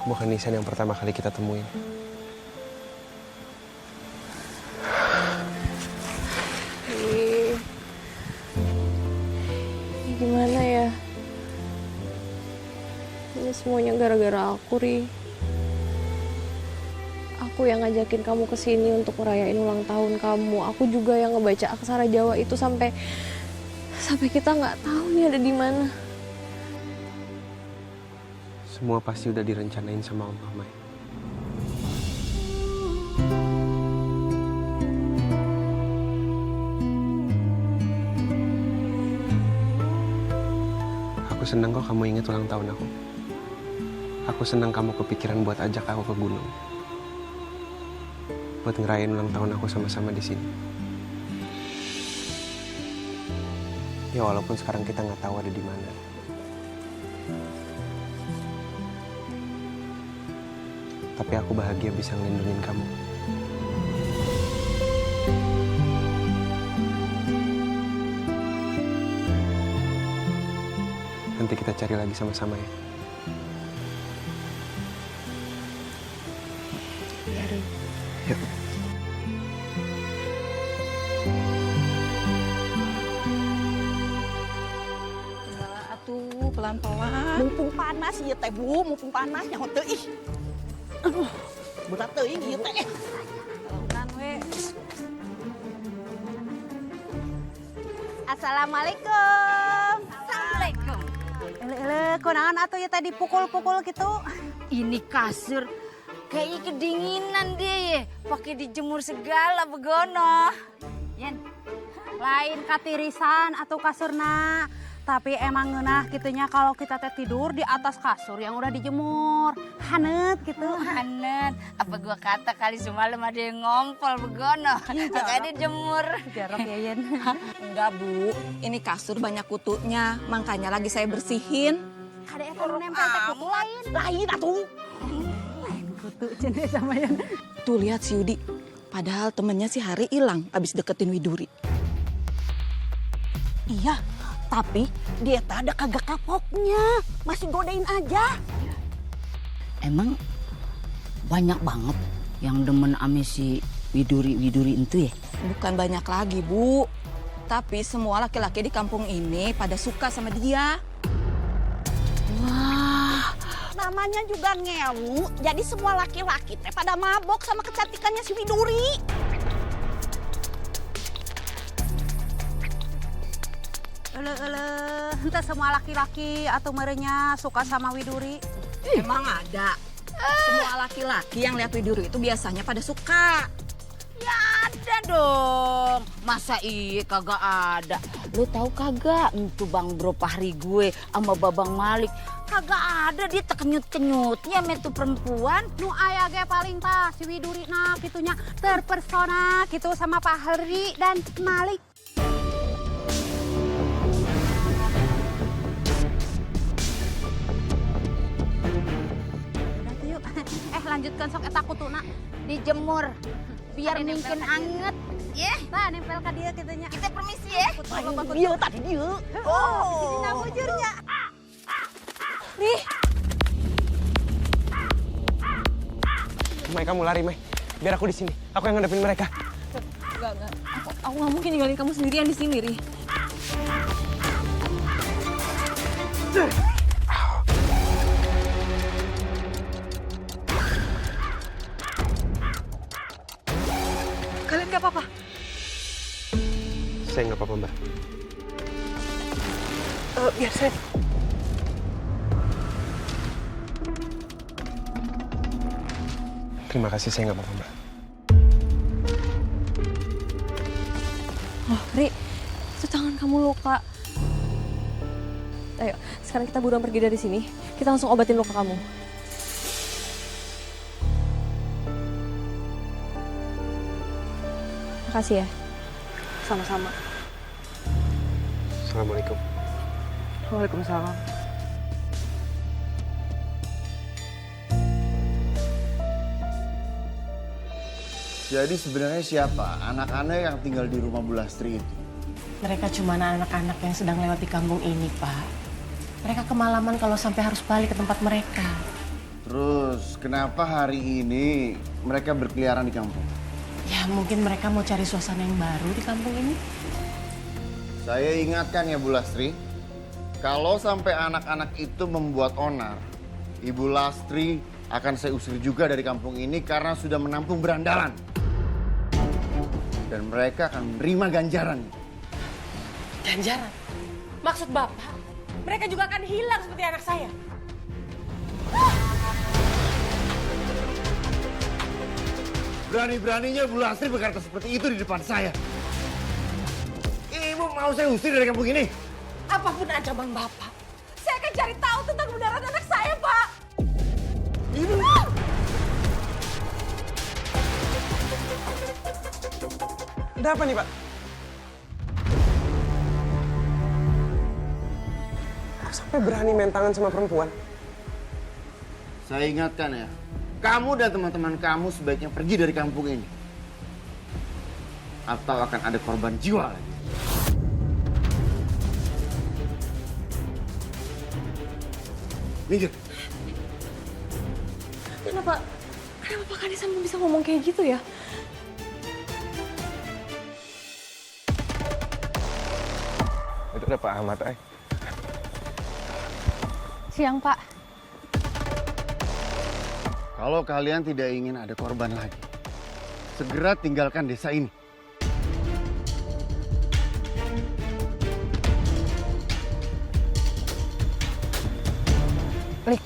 Bukan nisan yang pertama kali kita temuin. Gimana ya? Ini semuanya gara-gara aku, Ri. Aku yang ngajakin kamu ke sini untuk merayain ulang tahun kamu. Aku juga yang ngebaca aksara Jawa itu sampai kita nggak tahu nih ada di mana. Semua pasti udah direncanain sama Allah, Mai. Aku senang kok kamu ingat ulang tahun aku. Aku senang kamu kepikiran buat ajak aku ke gunung. Buat ngerayain ulang tahun aku sama-sama di sini. Ya walaupun sekarang kita nggak tahu ada di mana. Tapi aku bahagia bisa ngelindungin kamu. Nanti kita cari lagi sama-sama ya. Yuk. Atuh pelan-pelan. Mumpung panas ieu teh, Bu. Mumpung panas nyaho teu ih. Aduh, berat teuing ieu teh. Pelan we. Assalamualaikum. Assalamualaikum. Ele kunaon atuh ya tadi pukul-pukul gitu. Ini kasur kayaknya kedinginan dia ya. Pakai dijemur segala begono. Yen, lain katirisan atau kasurna. Tapi emang ngeunah gitunya kalau kita teh tidur di atas kasur yang udah dijemur. Hanet gitu. Hanet. Apa gua kata kali semalam ada yang ngompol begono. Makanya dijemur. Jarok ya Yen. Enggak, Bu. Ini kasur banyak kutunya, makanya lagi saya bersihin. Ada yang nempel teh kutu lain. Lain atuh. Lain kutu jenis sama Yen. Tuh lihat si Yudi. Padahal temennya si Hari hilang abis deketin Widuri. Iya, tapi dia tak ada kagak kapoknya. Masih godain aja. Emang banyak banget yang demen ame si Widuri itu ya? Bukan banyak lagi, Bu. Tapi semua laki-laki di kampung ini pada suka sama dia. Wah, namanya juga ngemu. Jadi semua laki-laki teh pada mabok sama kecantikannya si Widuri. Entah semua laki-laki atau merenya suka sama Widuri. Emang ada. Semua laki-laki yang lihat Widuri itu biasanya pada suka. Ya ada dong. Masa iya kagak ada? Lu tahu kagak? Itu Bang Bro Fahri gue sama Babang Malik. Kagak ada dia terkenyut-kenyutnya sama tuh perempuan. Nu aya ge paling tah si Widuri nah gitunya terpersona gitu sama Pak Hari dan Malik. Lanjutkan sok eta kutuna dijemur biar mungkin anget ya. Nah nempel ka dieu kitu nya. Kita permisi ya. Dia tadi dia. Oh, dina bujurnya. Nih. Mai, kamu lari, Mai. Biar aku di sini. Aku yang ngadepin mereka. Enggak. Aku nggak mungkin ninggalin kamu sendirian di sini, Ri. nggak apa-apa? Saya nggak apa-apa, Mbak. Biar saya... Terima kasih, saya nggak apa-apa, Mbak. Oh, Ri, itu tangan kamu luka. Ayo, sekarang kita buruan pergi dari sini. Kita langsung obatin luka kamu. Makasih ya. Sama-sama. Assalamualaikum. Waalaikumsalam. Jadi sebenarnya siapa anak-anak yang tinggal di rumah Bu Lastri itu? Mereka cuma anak-anak yang sedang lewat di kampung ini, Pak. Mereka kemalaman kalau sampai harus balik ke tempat mereka. Terus kenapa hari ini mereka berkeliaran di kampung? Ya mungkin mereka mau cari suasana yang baru di kampung ini. Saya ingatkan ya Bu Lastri, kalau sampai anak-anak itu membuat onar, Ibu Lastri akan saya usir juga dari kampung ini karena sudah menampung berandalan. Dan mereka akan menerima ganjaran. Ganjaran? Maksud Bapak, mereka juga akan hilang seperti anak saya. Berani-beraninya Bu Lastri berkata seperti itu di depan saya. Ibu mau saya usir dari kampung ini? Apapun ancaman Bapak, saya akan cari tahu tentang kebenaran anak saya, Pak. Ibu! Ada apa nih, Pak? Kok sampai berani main tangan sama perempuan? Saya ingatkan ya, kamu dan teman-teman kamu sebaiknya pergi dari kampung ini. Atau akan ada korban jiwa lagi. Minggir. Kenapa Pak Kades sampai bisa ngomong kayak gitu ya? Itu ada Pak Ahmad, ay. Siang, Pak. Kalau kalian tidak ingin ada korban lagi, segera tinggalkan desa ini. Lik,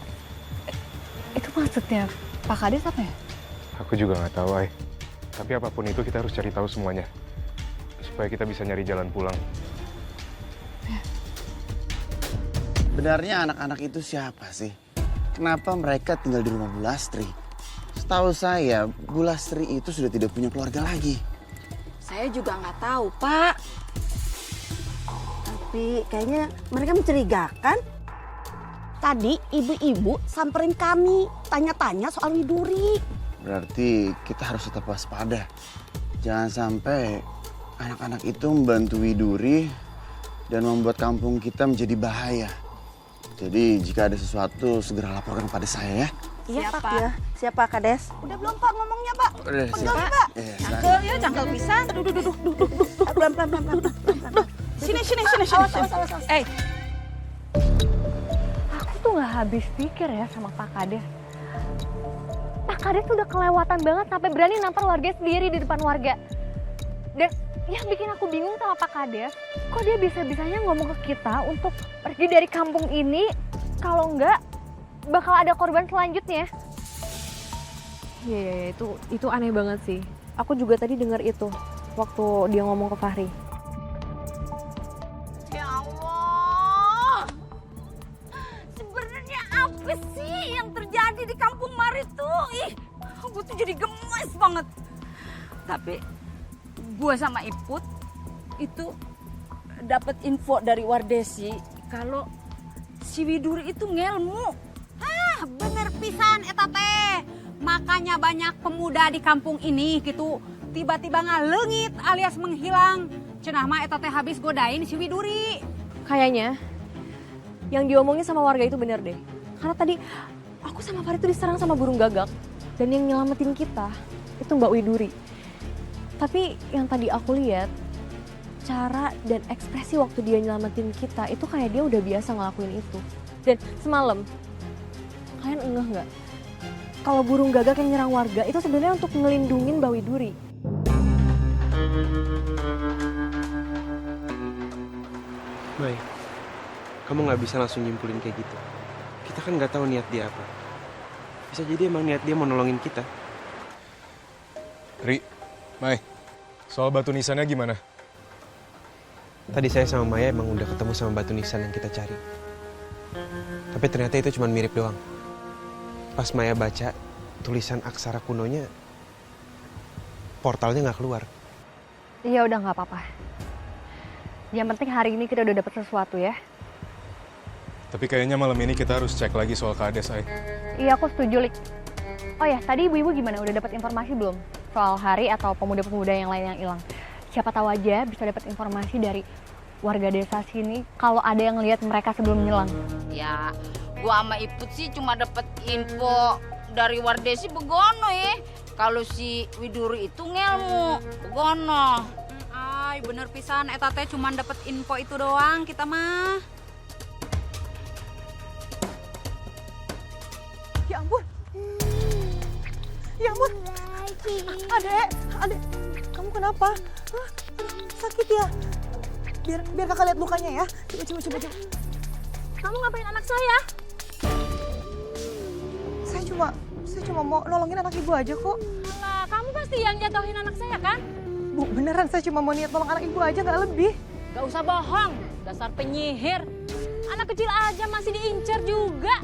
itu maksudnya Pak Kades apa ya? Aku juga nggak tahu, ay. Tapi apapun itu kita harus cari tahu semuanya. Supaya kita bisa nyari jalan pulang. Sebenarnya anak-anak itu siapa sih? Kenapa mereka tinggal di rumah Bu Lastri? Setahu saya, Bu Lastri itu sudah tidak punya keluarga lagi. Saya juga nggak tahu, Pak. Tapi kayaknya mereka mencurigakan. Tadi ibu-ibu samperin kami, tanya-tanya soal Widuri. Berarti kita harus tetap waspada. Jangan sampai anak-anak itu membantu Widuri dan membuat kampung kita menjadi bahaya. Jadi jika ada sesuatu segera laporkan pada saya ya. Iya, Pak. Ya. Siapa, Kades? Udah belum, Pak, ngomongnya, Pak? Udah, Pegel, siap. Pak. Iya, Cangkel ya, cangkel bisa. Duh. Pelan. Sini. Awas. Aku tuh nggak habis pikir ya sama Pak Kades. Pak Kades tuh udah kelewatan banget sampai berani nampar warga sendiri di depan warga. Dan yang bikin aku bingung sama Pak Kades, kok dia bisa-bisanya ngomong ke kita untuk pergi dari kampung ini, kalau enggak bakal ada korban selanjutnya. Iya, itu aneh banget sih. Aku juga tadi dengar itu waktu dia ngomong ke Fahri. Ya Allah, sebenarnya apa sih yang terjadi di kampung Mari tuh? Ih, gue tuh jadi gemes banget. Tapi gue sama Iput itu dapat info dari Wardesi kalau si Widuri itu ngelmu. Bener pisan eta teh. Makanya banyak pemuda di kampung ini gitu tiba-tiba ngaleungit alias menghilang. Cenah mah eta teh habis godain si Widuri. Kayaknya yang diomongin sama warga itu bener deh. Karena tadi aku sama Fahri itu diserang sama burung gagak. Dan yang nyelamatin kita itu Mbak Widuri. Tapi yang tadi aku lihat, cara dan ekspresi waktu dia nyelamatin kita itu kayak dia udah biasa ngelakuin itu. Dan semalam, kalian ngeh nggak? Kalau burung gagak yang nyerang warga itu sebenarnya untuk ngelindungin Mbak Widuri. Mai, kamu nggak bisa langsung nyimpulin kayak gitu. Kita kan nggak tahu niat dia apa. Bisa jadi emang niat dia mau nolongin kita. Ri, Mai, soal batu nisannya gimana? Tadi saya sama Maya emang udah ketemu sama batu nisan yang kita cari. Tapi ternyata itu cuma mirip doang. Pas Maya baca tulisan aksara kunonya, portalnya nggak keluar. Iya udah nggak apa-apa. Yang penting hari ini kita udah dapet sesuatu ya. Tapi kayaknya malam ini kita harus cek lagi soal Kades, Ai. Iya aku setuju, Lik. Oh ya, tadi ibu-ibu gimana? Udah dapat informasi belum? Soal Hari atau pemuda-pemuda yang lain yang hilang? Siapa tahu aja bisa dapat informasi dari warga desa sini kalau ada yang lihat mereka sebelum ngilang. Ya, gua sama Iput sih cuma dapat info dari Wardesi Begono ya. Kalau si Widuri itu ngelmu Begono. Ay, bener pisan, eta teh cuma dapat info itu doang kita mah. Ya ampun. Ya ampun. Adek, kamu kenapa? Hah? Sakit ya? Biar kakak lihat lukanya ya. Coba. Kamu ngapain anak saya? Saya cuma mau nolongin anak ibu aja kok. Lah, kamu pasti yang jatuhin anak saya kan? Bu, beneran saya cuma mau niat nolong anak ibu aja, nggak lebih. Gak usah bohong, dasar penyihir. Anak kecil aja masih diincar juga.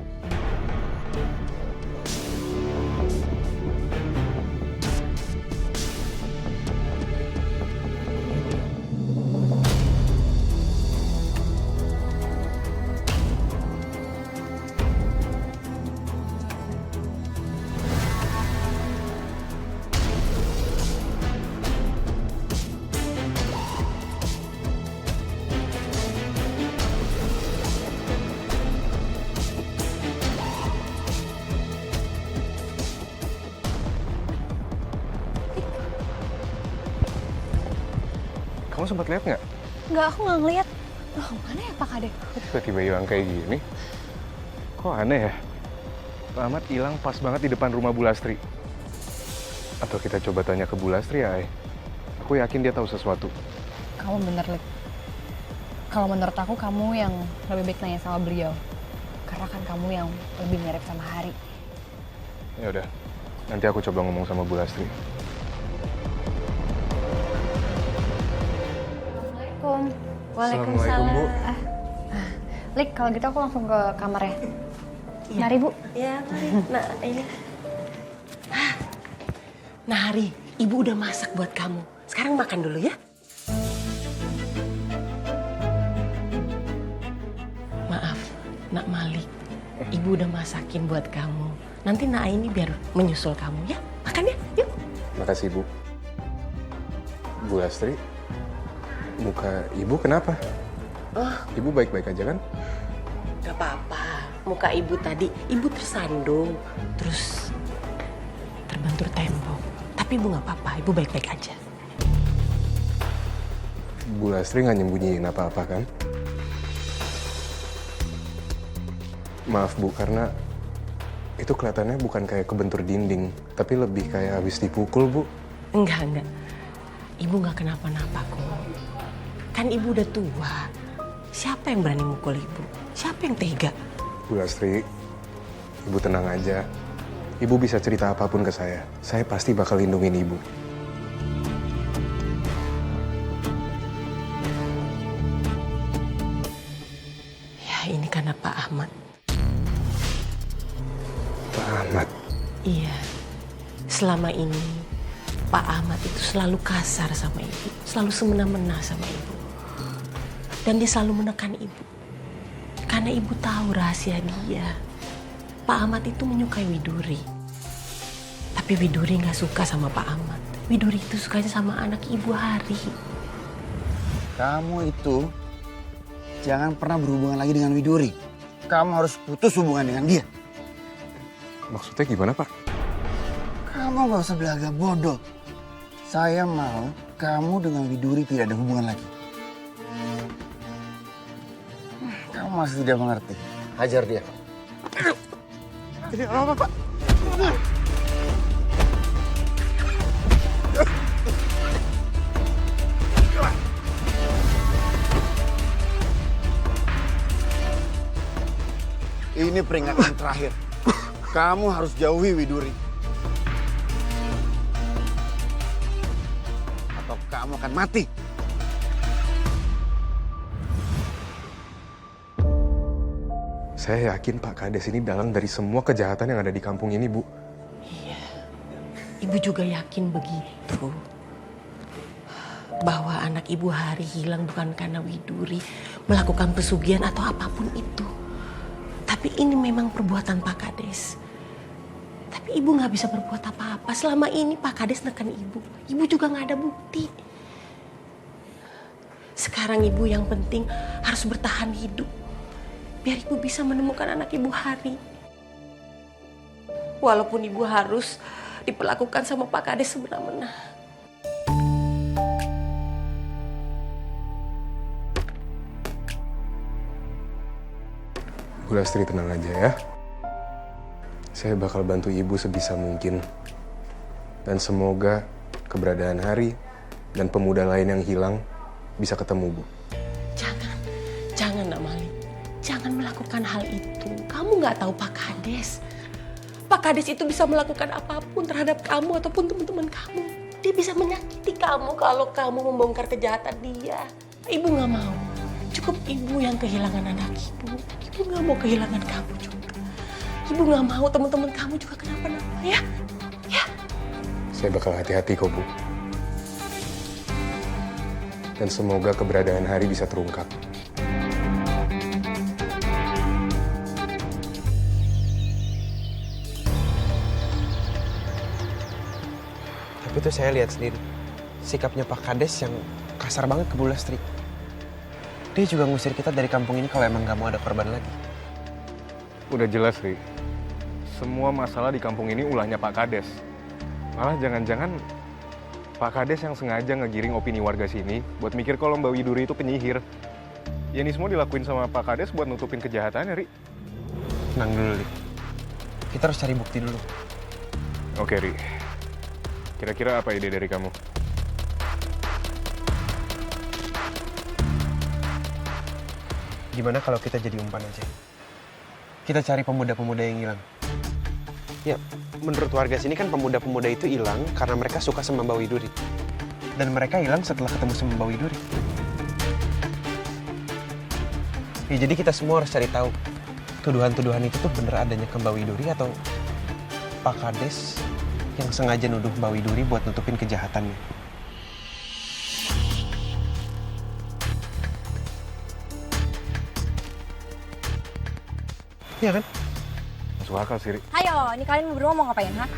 Kamu sempat lihat nggak? Nggak, aku nggak ngeliat. Loh, mana ya Pak Kade? Kok tiba-tiba hilang kayak gini? Kok aneh ya? Pak Ahmad hilang pas banget di depan rumah Bu Lastri. Atau kita coba tanya ke Bu Lastri ya, Ai? Aku yakin dia tahu sesuatu. Kamu bener, Lik. Kalau menurut aku kamu yang lebih baik nanya sama beliau. Karena kan kamu yang lebih mirip sama Hari. Ya udah, nanti aku coba ngomong sama Bu Lastri. Waalaikumsalam. Bu. Lik, kalau gitu aku langsung ke kamar ya. Mari, Bu. Ya, mari. Nah, ini. Nah, Hari, Ibu udah masak buat kamu. Sekarang makan dulu ya. Maaf, Nak Malik. Ibu udah masakin buat kamu. Nanti Nak ini biar menyusul kamu ya. Makan ya, yuk. Makasih, Bu. Bu Lastri, muka Ibu kenapa? Oh, Ibu baik-baik aja kan? gak apa-apa. Muka Ibu tadi, Ibu tersandung. Terus terbentur tembok. Tapi Ibu gak apa-apa, Ibu baik-baik aja. Bu Lastri nggak nyembunyiin apa-apa kan? Maaf Bu, karena itu kelihatannya bukan kayak kebentur dinding, tapi lebih kayak habis dipukul, Bu. Enggak. Ibu gak kenapa-napa kok. Kan Ibu udah tua. Siapa yang berani mukul Ibu? Siapa yang tega? Bu Lastri, Ibu tenang aja. Ibu bisa cerita apapun ke saya. Saya pasti bakal lindungin Ibu. Ya ini karena Pak Ahmad. Pak Ahmad? Iya. Selama ini Pak Ahmad itu selalu kasar sama Ibu. Selalu semena-mena sama Ibu. Dan dia selalu menekan Ibu. Karena Ibu tahu rahasia dia. Pak Ahmad itu menyukai Widuri. Tapi Widuri gak suka sama Pak Ahmad. Widuri itu sukanya sama anak Ibu Hari. Kamu itu jangan pernah berhubungan lagi dengan Widuri. Kamu harus putus hubungan dengan dia. Maksudnya gimana, Pak? Kamu gak usah belaga bodoh. Saya mau kamu dengan Widuri tidak ada hubungan lagi. Kamu masih tidak mengerti. Hajar dia. Ini apa, Pak? Jadi ini peringatan terakhir. Kamu harus jauhi Widuri. Atau kamu akan mati. Saya yakin Pak Kades ini dalang dari semua kejahatan yang ada di kampung ini, Bu. Iya, ibu juga yakin begitu. Bahwa anak ibu Hari hilang bukan karena Widuri melakukan pesugihan atau apapun itu. Tapi ini memang perbuatan Pak Kades. Tapi ibu nggak bisa berbuat apa-apa. Selama ini Pak Kades neken ibu. Ibu juga nggak ada bukti. Sekarang ibu yang penting harus bertahan hidup. Biar ibu bisa menemukan anak ibu Hari. Walaupun ibu harus diperlakukan sama Pak Kades semena-mena. Bu Lastri tenang aja ya. Saya bakal bantu ibu sebisa mungkin. Dan semoga keberadaan Hari dan pemuda lain yang hilang bisa ketemu, Bu. Jangan Nak Malik. Jangan melakukan hal itu. Kamu nggak tahu Pak Kades. Pak Kades itu bisa melakukan apapun terhadap kamu ataupun teman-teman kamu. Dia bisa menyakiti kamu kalau kamu membongkar kejahatan dia. Ibu nggak mau. Cukup ibu yang kehilangan anak ibu. Ibu nggak mau kehilangan kamu juga. Ibu nggak mau teman-teman kamu juga kenapa-napa ya. Ya. Saya bakal hati-hati kok, Bu. Dan semoga keberadaan Hari bisa terungkap. Tapi tuh saya lihat sendiri, sikapnya Pak Kades yang kasar banget ke Bu Lastri. Dia juga ngusir kita dari kampung ini kalau emang gak mau ada korban lagi. Udah jelas, Ri. Semua masalah di kampung ini ulahnya Pak Kades. Malah jangan-jangan Pak Kades yang sengaja ngegiring opini warga sini buat mikir kalau Mbak Widuri itu penyihir. Ya ini semua dilakuin sama Pak Kades buat nutupin kejahatannya, Ri. Tenang dulu, Ri. Kita harus cari bukti dulu. Oke, Ri. Kira-kira apa ide dari kamu? Gimana kalau kita jadi umpan aja? Kita cari pemuda-pemuda yang hilang. Ya, menurut warga sini kan pemuda-pemuda itu hilang karena mereka suka sama Mbak Widuri. Dan mereka hilang setelah ketemu sama Mbak Widuri. Ya, jadi kita semua harus cari tahu tuduhan-tuduhan itu tuh bener adanya ke Mbak Widuri atau Pak Kades yang sengaja nuduh Mbak Widuri buat nutupin kejahatannya. Iya kan? Masuk akal sih, Ri. Hayo, ini kalian berdua mau ngapain, ha?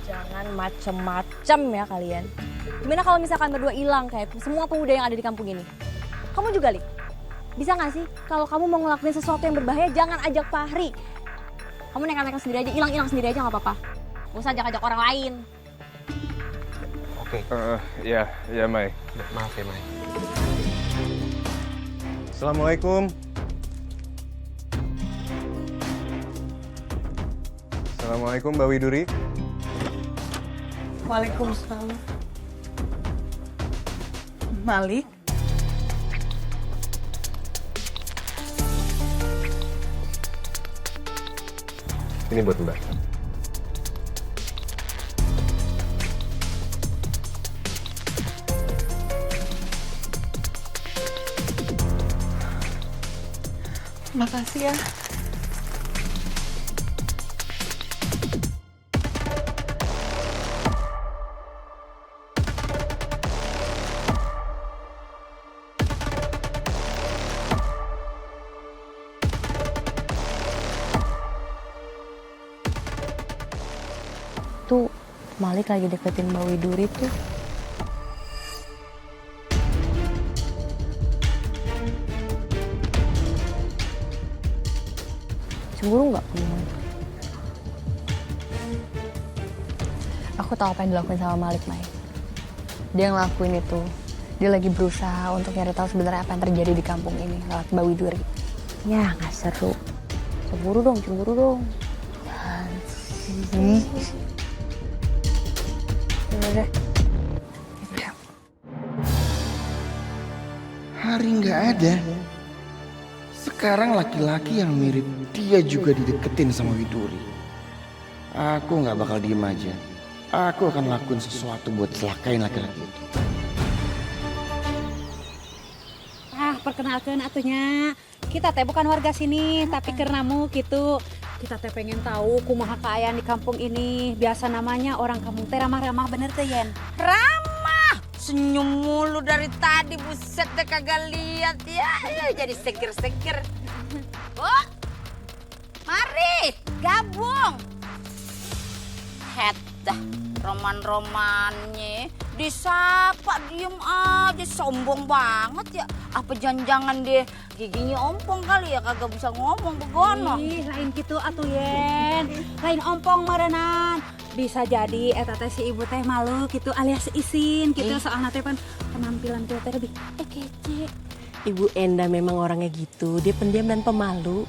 Jangan macem-macem ya kalian. Gimana kalau misalkan berdua hilang kayak semua pemuda yang ada di kampung ini? Kamu juga, Li? Bisa nggak sih kalau kamu mau ngelakuin sesuatu yang berbahaya, jangan ajak Fahri. Kamu nekat-nekat sendiri aja, hilang-hilang sendiri aja nggak apa-apa. Gak usah ajak-ajak orang lain. Oke. Ya, Mai. Maaf ya, Mai. Assalamualaikum. Assalamualaikum, Mbak Widuri. Waalaikumsalam. Malik? Ini buat Mbak. Makasih ya. Tuh, Malik lagi deketin Mbak Widuri tuh. Cemburu nggak kamu? Aku tahu apa yang dilakuin sama Malik, Mai. Dia ngelakuin itu. Dia lagi berusaha untuk nyari tahu sebenarnya apa yang terjadi di kampung ini lewat Mbak Widuri. Ya, nggak seru. Cemburu dong. Jangan sih. Udah. Hari nggak ada. sekarang laki-laki yang mirip dia juga dideketin sama Widuri. Aku nggak bakal diem aja. Aku akan lakuin sesuatu buat celakain laki-laki itu. Perkenalkan atunya. Kita teh bukan warga sini, tapi kernamu gitu. Kita teh pengen tahu kumaha keayaan di kampung ini. Biasa namanya orang kampung teh ramah-ramah bener teh, Yen? Ramah, senyum mulu dari tadi, buset deh kagak lihat ya. Jadi seger-seger. Oh, mari gabung. Het dah, roman-romannya disapa diem aja, sombong banget ya. Apa jangan-jangan deh giginya ompong kali ya, kagak bisa ngomong begono. Ih, lain gitu atuh, Yen. Lain ompong merenan. Bisa jadi eta teh si ibu teh malu gitu alias isin gitu, soalnya teh kan penampilan kita teh lebih kece. Ibu Enda memang orangnya gitu, dia pendiam dan pemalu.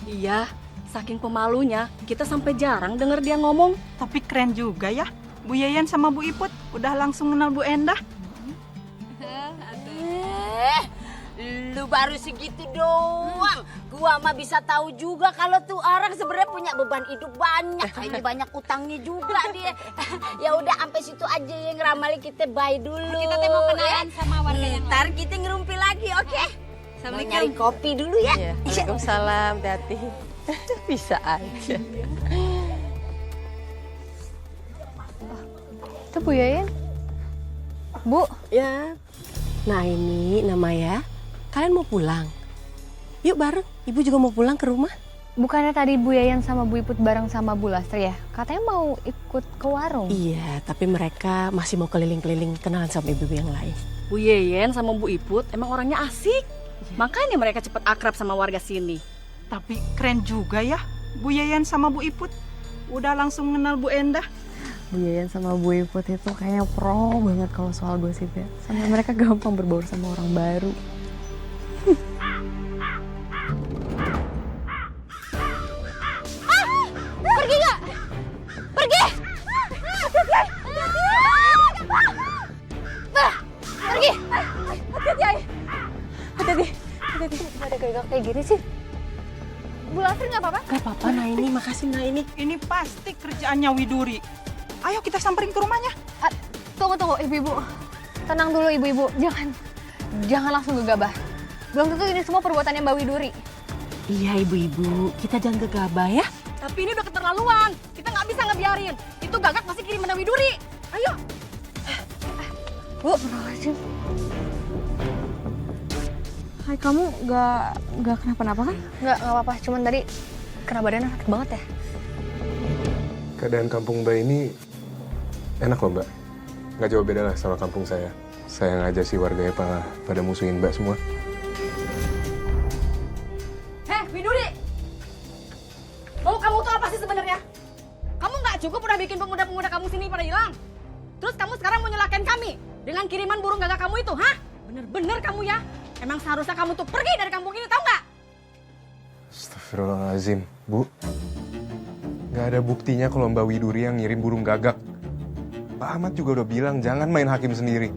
Iya, saking pemalunya kita sampai jarang denger dia ngomong. Tapi keren juga ya, Bu Yayan sama Bu Iput udah langsung kenal Bu Endah. Lu baru segitu doang. Gua mah bisa tahu juga kalau tuh orang sebenarnya punya beban hidup banyak. Kayaknya banyak utangnya juga dia. Ya udah sampai situ aja yang ngeramali, kita bye dulu. Kita teh mau kenalan sama warga yang Ntar kita ngerumpi lagi, oke? Mau nyari kopi dulu ya. Iya. Waalaikumsalam, hati-hati. Bisa aja. Itu Bu Yayan. Bu. Ya. Nah ini Namaya, kalian mau pulang? Yuk bareng, Ibu juga mau pulang ke rumah. Bukannya tadi Bu Yayan sama Bu Iput bareng sama Bu Lastri ya? Katanya mau ikut ke warung. Iya, tapi mereka masih mau keliling-keliling kenalan sama ibu-ibu yang lain. Bu Yeyen sama Bu Iput emang orangnya asik. Makanya mereka cepat akrab sama warga sini. Tapi keren juga ya, Bu Yayan sama Bu Iput udah langsung kenal Bu Endah. Bu Yayan sama Bu Iput itu kayaknya pro banget kalau soal gosip ya. Sampai mereka gampang berbaur sama orang baru. Pergi nggak? Pergi! Pergi! Hati-hati, Ay. Hati-hati. Hati-hati. Ada gagak kayak gini sih. Bu Lastri nggak apa-apa? Gak apa-apa, nah ini makasih nah ini. Ini pasti kerjaannya Widuri. Ayo kita samperin ke rumahnya. Tunggu, ibu-ibu. Tenang dulu, ibu-ibu. Jangan langsung gegabah. Belum tentu ini semua perbuatannya Mbak Widuri. Iya ibu-ibu, kita jangan gegabah ya. Tapi ini udah keterlaluan. Kita nggak bisa ngebiarin. Itu Gagak pasti kiriman Widuri. Ayo. Bu, makasih. Hai, kamu nggak kenapa-napa kan? Nggak apa-apa. Cuman tadi kena badannya sakit banget ya. Keadaan kampung Mbak ini enak loh Mbak. Nggak jauh beda lah sama kampung saya. Sayang aja sih warganya pada musuhin Mbak semua. Heh, Widuri. Mau kamu tuh apa sih sebenarnya? Kamu nggak cukup udah bikin pemuda-pemuda kamu sini pada hilang. Terus kamu sekarang mau nyelakain kami dengan kiriman burung gagak kamu itu, hah? Bener-bener kamu ya. Emang seharusnya kamu tuh pergi dari kampung ini, tahu nggak? Astagfirullahaladzim, Bu. Nggak ada buktinya kalau Mbak Widuri yang ngirim burung gagak. Pak Ahmad juga udah bilang jangan main hakim sendiri.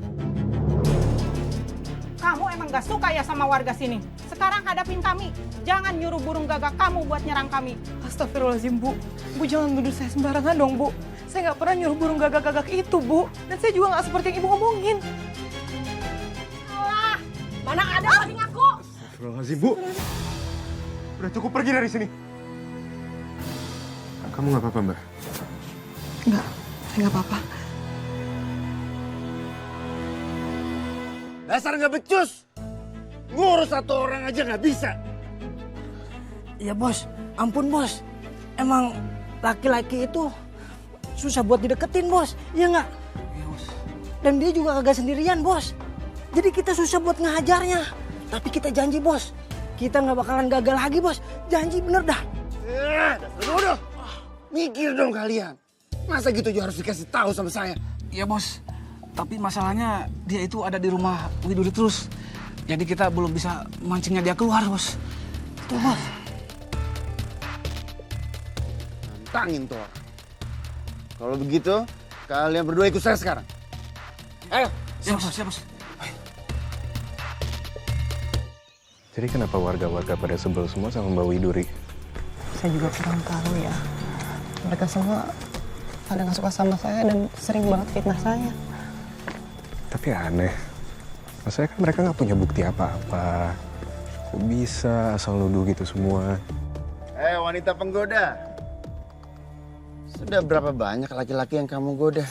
Kamu emang gak suka ya sama warga sini? Sekarang hadapin kami. Jangan nyuruh burung gagak kamu buat nyerang kami. Astagfirullahaladzim, Bu. Bu jangan nuduh saya sembarangan dong, Bu. Saya nggak pernah nyuruh burung gagak-gagak itu, Bu. Dan saya juga nggak seperti yang Ibu ngomongin. Alah, mana ada lagi ngaku? Astagfirullahaladzim, Bu. Udah cukup pergi dari sini. Kamu nggak apa-apa, Mbak? Nggak, saya nggak apa-apa. Dasar nggak becus. Ngurus satu orang aja nggak bisa. Ya bos, ampun bos. Emang laki-laki itu susah buat dideketin bos, iya nggak? Dan dia juga kagak sendirian bos. Jadi kita susah buat ngehajarnya. Tapi kita janji bos, kita nggak bakalan gagal lagi bos. Janji bener dah. Dasar bodoh. Mikir dong kalian. Masa gitu juga harus dikasih tahu sama saya? Iya bos, tapi masalahnya dia itu ada di rumah Widuri terus. Jadi kita belum bisa mancingnya dia keluar bos. Tuh bos. Tantangin tuh orang. Kalau begitu, kalian berdua ikut saya sekarang. Ayo. Siap bos, siap bos. Jadi kenapa warga-warga pada sebel semua sama Mbak Widuri? Saya juga kurang tahu ya. Mereka semua pada nggak suka sama saya dan sering banget fitnah saya. Tapi aneh. Maksudnya kan mereka nggak punya bukti apa-apa. Kok bisa asal nuduh gitu semua? Wanita penggoda. Sudah berapa banyak laki-laki yang kamu goda?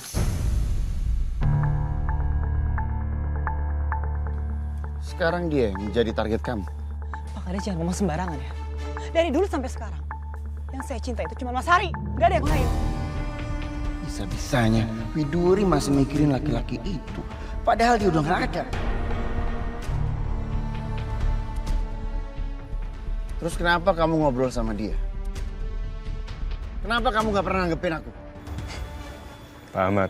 Sekarang dia yang menjadi target kamu. Pak Kades jangan ngomong sembarangan ya. Dari dulu sampai sekarang, yang saya cinta itu cuma Mas Hari, nggak ada yang lain. Bisa-bisanya Widuri masih mikirin laki-laki itu. Padahal dia udah nggak ada. Terus kenapa kamu ngobrol sama dia? Kenapa kamu nggak pernah nanggepin aku? Pak Ahmad,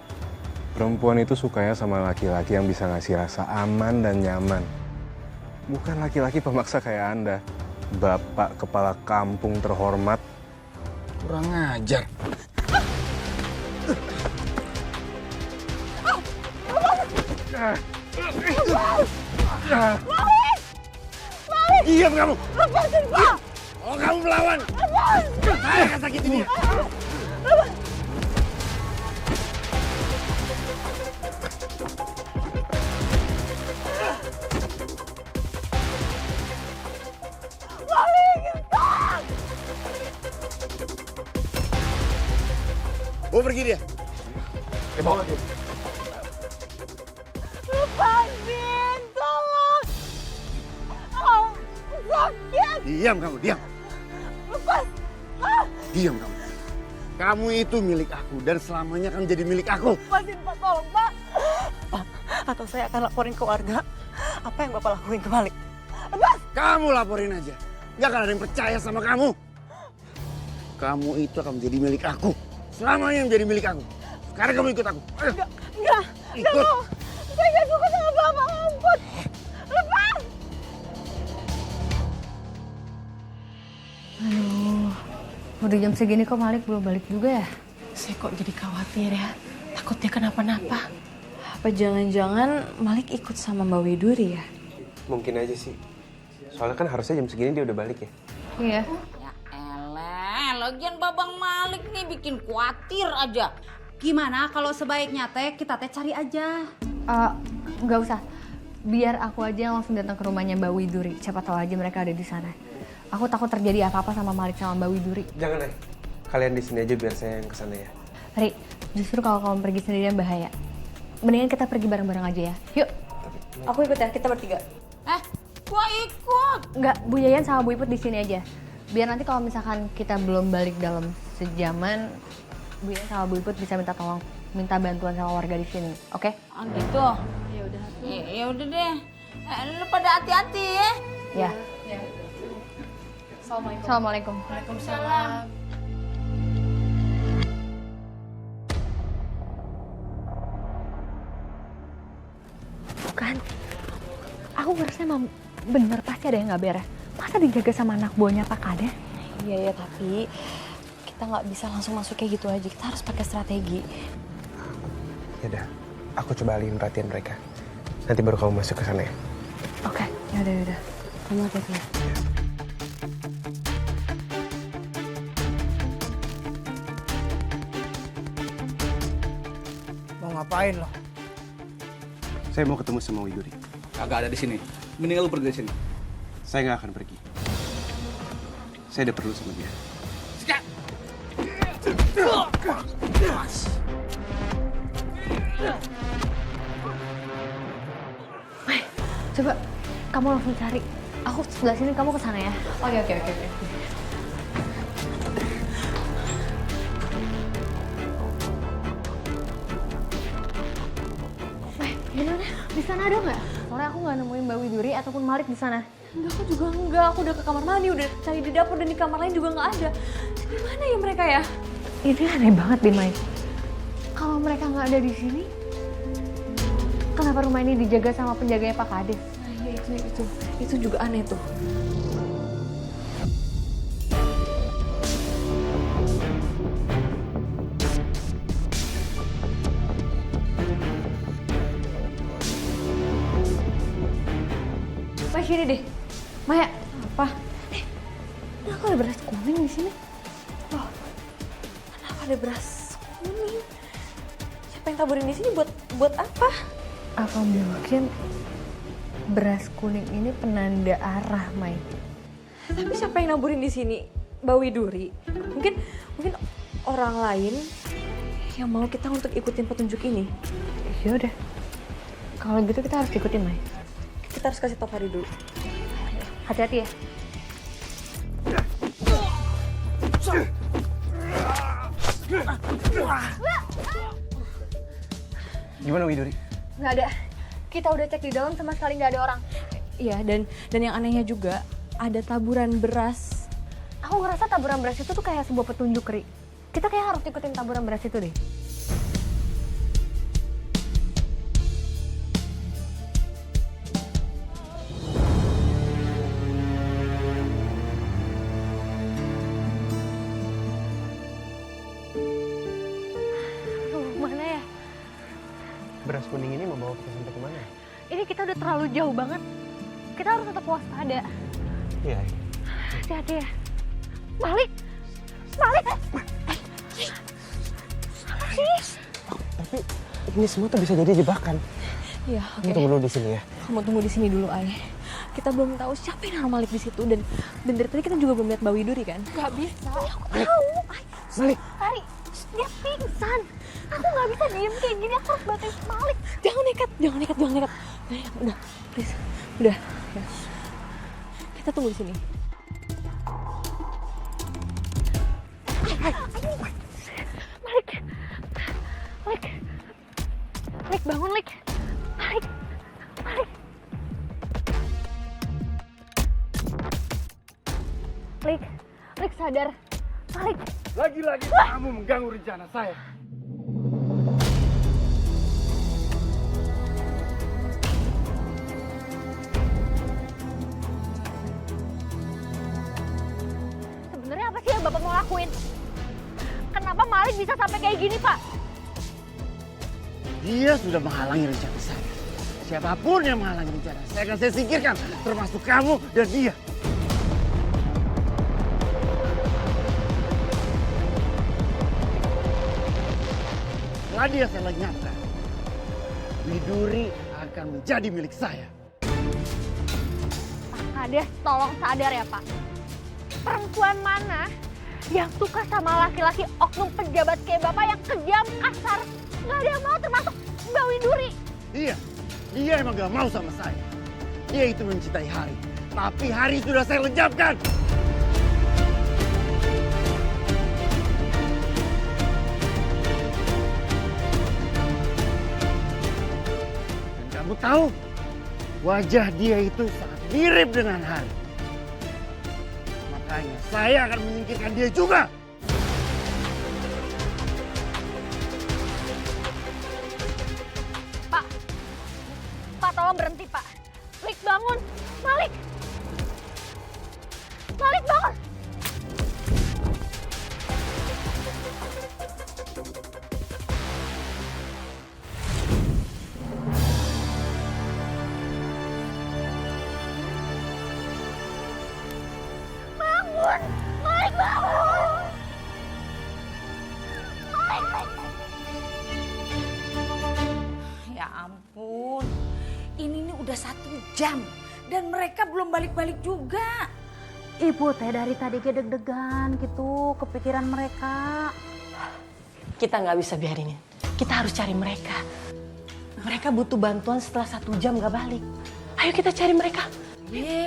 perempuan itu sukanya sama laki-laki yang bisa ngasih rasa aman dan nyaman. Bukan laki-laki pemaksa kayak Anda. Bapak kepala kampung terhormat. Kurang ajar. Diam kamu! Lepasin, Pak! Oh, kamu melawan! Saya akan sakitin dia! Bawa pergi dia. Bawa dia. Lepasin, tolong! Oh, sakit! Diam kamu, diam. Lepas! Ah! Diam kamu. Kamu itu milik aku dan selamanya akan jadi milik aku. Lepasin, Pak, tolong, Pak! Pak, atau saya akan laporin ke warga apa yang Bapak lakuin ke Malik. Lepas! Kamu laporin aja. Gak akan ada yang percaya sama kamu. Kamu itu akan menjadi milik aku. Selamanya menjadi milik aku. Sekarang kamu ikut aku. Ayo. Enggak! Ikut. Saya nggak suka sama Bapak, ampun! Lepas! Aduh, udah jam segini kok Malik belum balik juga ya? Saya kok jadi khawatir ya. Takut dia kenapa-napa. Apa jangan-jangan Malik ikut sama Mbak Widuri ya? Mungkin aja sih. Soalnya kan harusnya jam segini dia udah balik ya. Iya. Ya elah, lagian Babang Malik nih bikin khawatir aja. Gimana kalau sebaiknya teh kita teh cari aja? Nggak usah. Biar aku aja yang langsung datang ke rumahnya Mbak Widuri. Siapa tahu aja mereka ada di sana. Aku takut terjadi apa-apa sama Malik sama Mbak Widuri. Jangan, Nay. Kalian di sini aja biar saya yang kesana ya. Ri, justru kalau kamu pergi sendirian bahaya. Mendingan kita pergi bareng-bareng aja ya. Yuk. Aku ikut ya, kita bertiga. Gua ikut. Enggak, Bu Yayan sama Bu Iput di sini aja. Biar nanti kalau misalkan kita belum balik dalam sejaman, Bu Yayan sama Bu Iput bisa minta bantuan sama warga di sini. Oke? Oh gitu. Ya udah. Ya udah deh. Lu pada hati-hati ya. Ya. Assalamualaikum. Assalamualaikum. Waalaikumsalam. Bukan. Aku ngerasa emang bener pasti ada yang nggak beres. Masa dijaga sama anak buahnya Pak Kades? Iya ya, tapi kita nggak bisa langsung masuk kayak gitu aja. Kita harus pakai strategi. Yaudah, aku coba alihin perhatian mereka. Nanti baru kamu masuk ke sana ya. Oke, yaudah. Kamu hati-hati ya. Mau ngapain lo? Saya mau ketemu sama Widuri. Kagak ada di sini. Mendingan lu pergi dari sini. Saya nggak akan pergi. Saya udah perlu sama dia. Mai, coba kamu langsung cari. Aku sebelah sini, kamu ke sana ya. Oke. Mai, gimana? Di sana ada nggak? Soalnya aku nggak nemuin Mbak Widuri ataupun Malik di sana. Enggak, aku juga enggak. Aku udah ke kamar mandi, udah cari di dapur dan di kamar lain juga nggak ada. Di mana ya mereka ya? Ini aneh banget deh, Mai. Kalau mereka nggak ada di sini, kenapa rumah ini dijaga sama penjaganya Pak Kades? Nah, iya itu juga aneh tuh. Mai, sini deh. Maya, apa? Kenapa ada beras kuning di sini? Loh, kenapa ada beras kuning? Siapa yang taburin di sini buat apa? Apa mungkin beras kuning ini penanda arah, Mai? Tapi siapa yang naburin di sini? Mbak Widuri? Mungkin orang lain yang mau kita untuk ikutin petunjuk ini. Ya udah. Kalau gitu kita harus ikutin, Mai. Kita harus kasih tau Fari dulu. Hati-hati ya. Gimana Widuri? Nggak ada. Kita udah cek di dalam sama sekali nggak ada orang. Iya, dan yang anehnya juga ada taburan beras. Aku ngerasa taburan beras itu tuh kayak sebuah petunjuk, Ri. Kita kayak harus ikutin taburan beras itu deh. Mana ya? Beras kuning ini membawa kita sampai kemana? Ini kita udah terlalu jauh banget. Kita harus tetap waspada. Iya. Hati-hati ya. Malik! Malik! Tapi ini semua tuh bisa jadi jebakan. Iya, oke. Kamu tunggu dulu di sini ya. Kamu tunggu di sini dulu, Ay. Kita belum tahu siapa yang naruh Malik di situ dan dari tadi kita juga belum lihat Mbak Widuri kan? Gak bisa. Aku tahu. Malik. Ari, dia pingsan. Aku gak bisa diem kayak gini. Aku harus bantuin Malik. Jangan nekat. Udah, please. Udah. Ya. Kita tunggu di sini. Malik bangun, Lik. Malik. Lik sadar. Malik. Lagi-lagi kamu mengganggu rencana saya. Sebenarnya apa sih yang Bapak mau lakuin? Kenapa Malik bisa sampai kayak gini, Pak? Dia sudah menghalangi rencana saya. Siapapun yang menghalangi rencana saya akan saya singkirkan, termasuk kamu dan dia. Setelah dia saya lenyapkan, Widuri akan menjadi milik saya. Pak Kades, tolong sadar ya, Pak. Perempuan mana yang suka sama laki-laki oknum pejabat kayak Bapak yang kejam, kasar? Nggak ada yang mau, termasuk Mbak Widuri. Iya, dia emang gak mau sama saya. Dia itu mencintai Hari, tapi Hari sudah saya lenyapkan. Dan kamu tahu, wajah dia itu sangat mirip dengan Hari. Makanya saya akan menyingkirkan dia juga. Pak, tolong berhenti, Pak. Lik, bangun. Malik. Malik, bangun. Bangun. Malik, bangun. Malik. Ya ampun, ini nih udah 1 jam dan mereka belum balik-balik juga. Ibu teh dari tadi deg-degan gitu, kepikiran mereka. Kita nggak bisa biarin. Kita harus cari mereka. Mereka butuh bantuan setelah 1 jam nggak balik. Ayo kita cari mereka.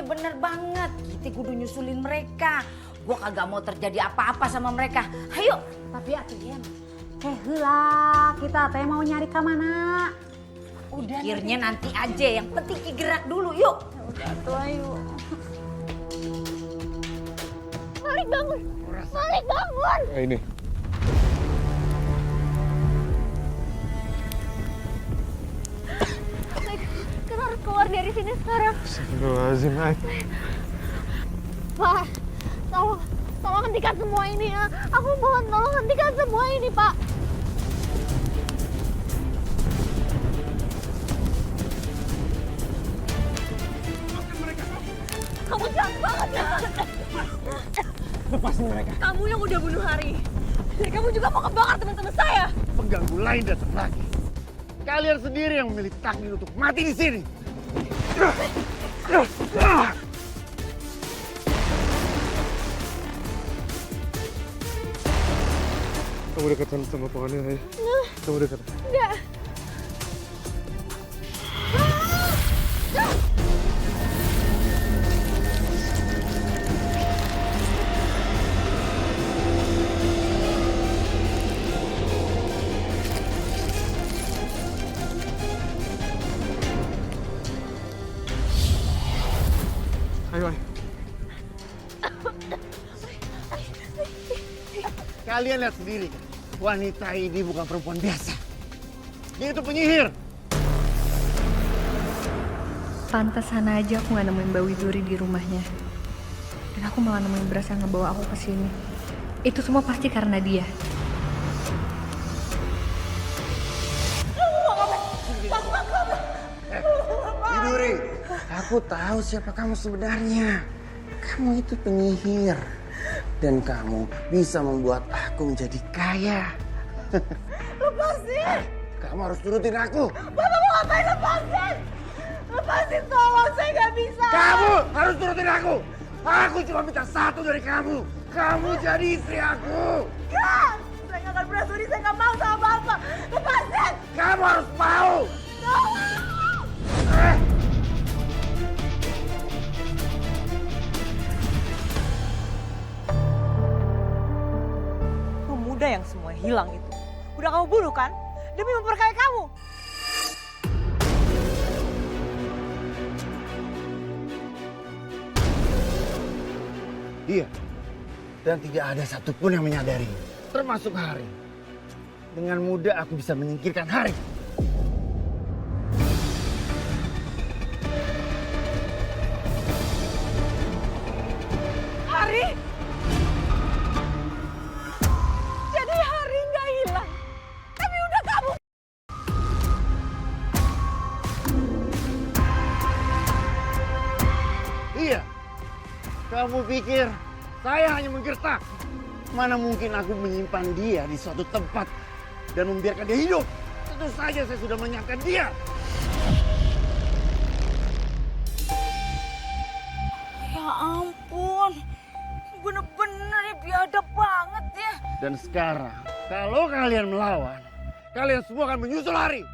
Bener banget, kita kudu nyusulin mereka. Gua kagak mau terjadi apa-apa sama mereka. Ayo. Tapi Atian, heula, kita teh mau nyari ke mana? Pikirnya nanti aja, yang penting gerak dulu, yuk. Udah tuh, ayo. Malik, bangun. Malik, bangun. Ini. Malik, kita harus keluar dari sini sekarang. Astagfirullahaladzim, Ay. Pak, tolong hentikan semua ini ya. Aku mohon tolong hentikan semua ini, Pak. Kamu jahat banget ya. Lepasin mereka. Kamu yang udah bunuh Hari. Dan kamu juga mau kebakar teman-teman saya. Pengganggu lain datang lagi. Kalian sendiri yang memilih takdir untuk mati di sini. Kamu dekatan sama pohonnya, ya? Kamu dekat. Enggak. Ayo, ayo. Kalian lihat sendiri kan? Wanita ini bukan perempuan biasa. Dia itu penyihir. Pantesan aja aku nggak nemuin Mbak Widuri di rumahnya. Dan aku malah nemuin beras yang ngebawa aku ke sini. Itu semua pasti karena dia. Widuri, aku tahu siapa kamu sebenarnya. Kamu itu penyihir. Dan kamu bisa membuat aku menjadi kaya. Lepasin. Kamu harus turutin aku. Bapak mau ngapain? Lepasin. Lepasin, tolong. Saya nggak bisa. Kamu harus turutin aku. Aku cuma minta satu dari kamu. Kamu jadi istri aku. Enggak. Saya nggak akan pernah sudi. Saya nggak mau sama Bapak. Lepasin. Kamu harus mau. Tolong. Pemuda yang semua hilang itu. Udah kamu bunuh kan? Demi memperkaya kamu. Dia. Dan tidak ada satupun yang menyadari. Termasuk Hari. Dengan mudah aku bisa menyingkirkan Hari. Hari. Jadi Hari nggak hilang. Tapi udah kamu. Iya. Kamu pikir saya hanya menggertak? Mana mungkin aku menyimpan dia di suatu tempat dan membiarkan dia hidup? Tentu saja saya sudah menyiapkan dia. Ya ampun, bener-bener ya biadab banget ya. Dan sekarang, kalau kalian melawan, kalian semua akan menyusul Hari.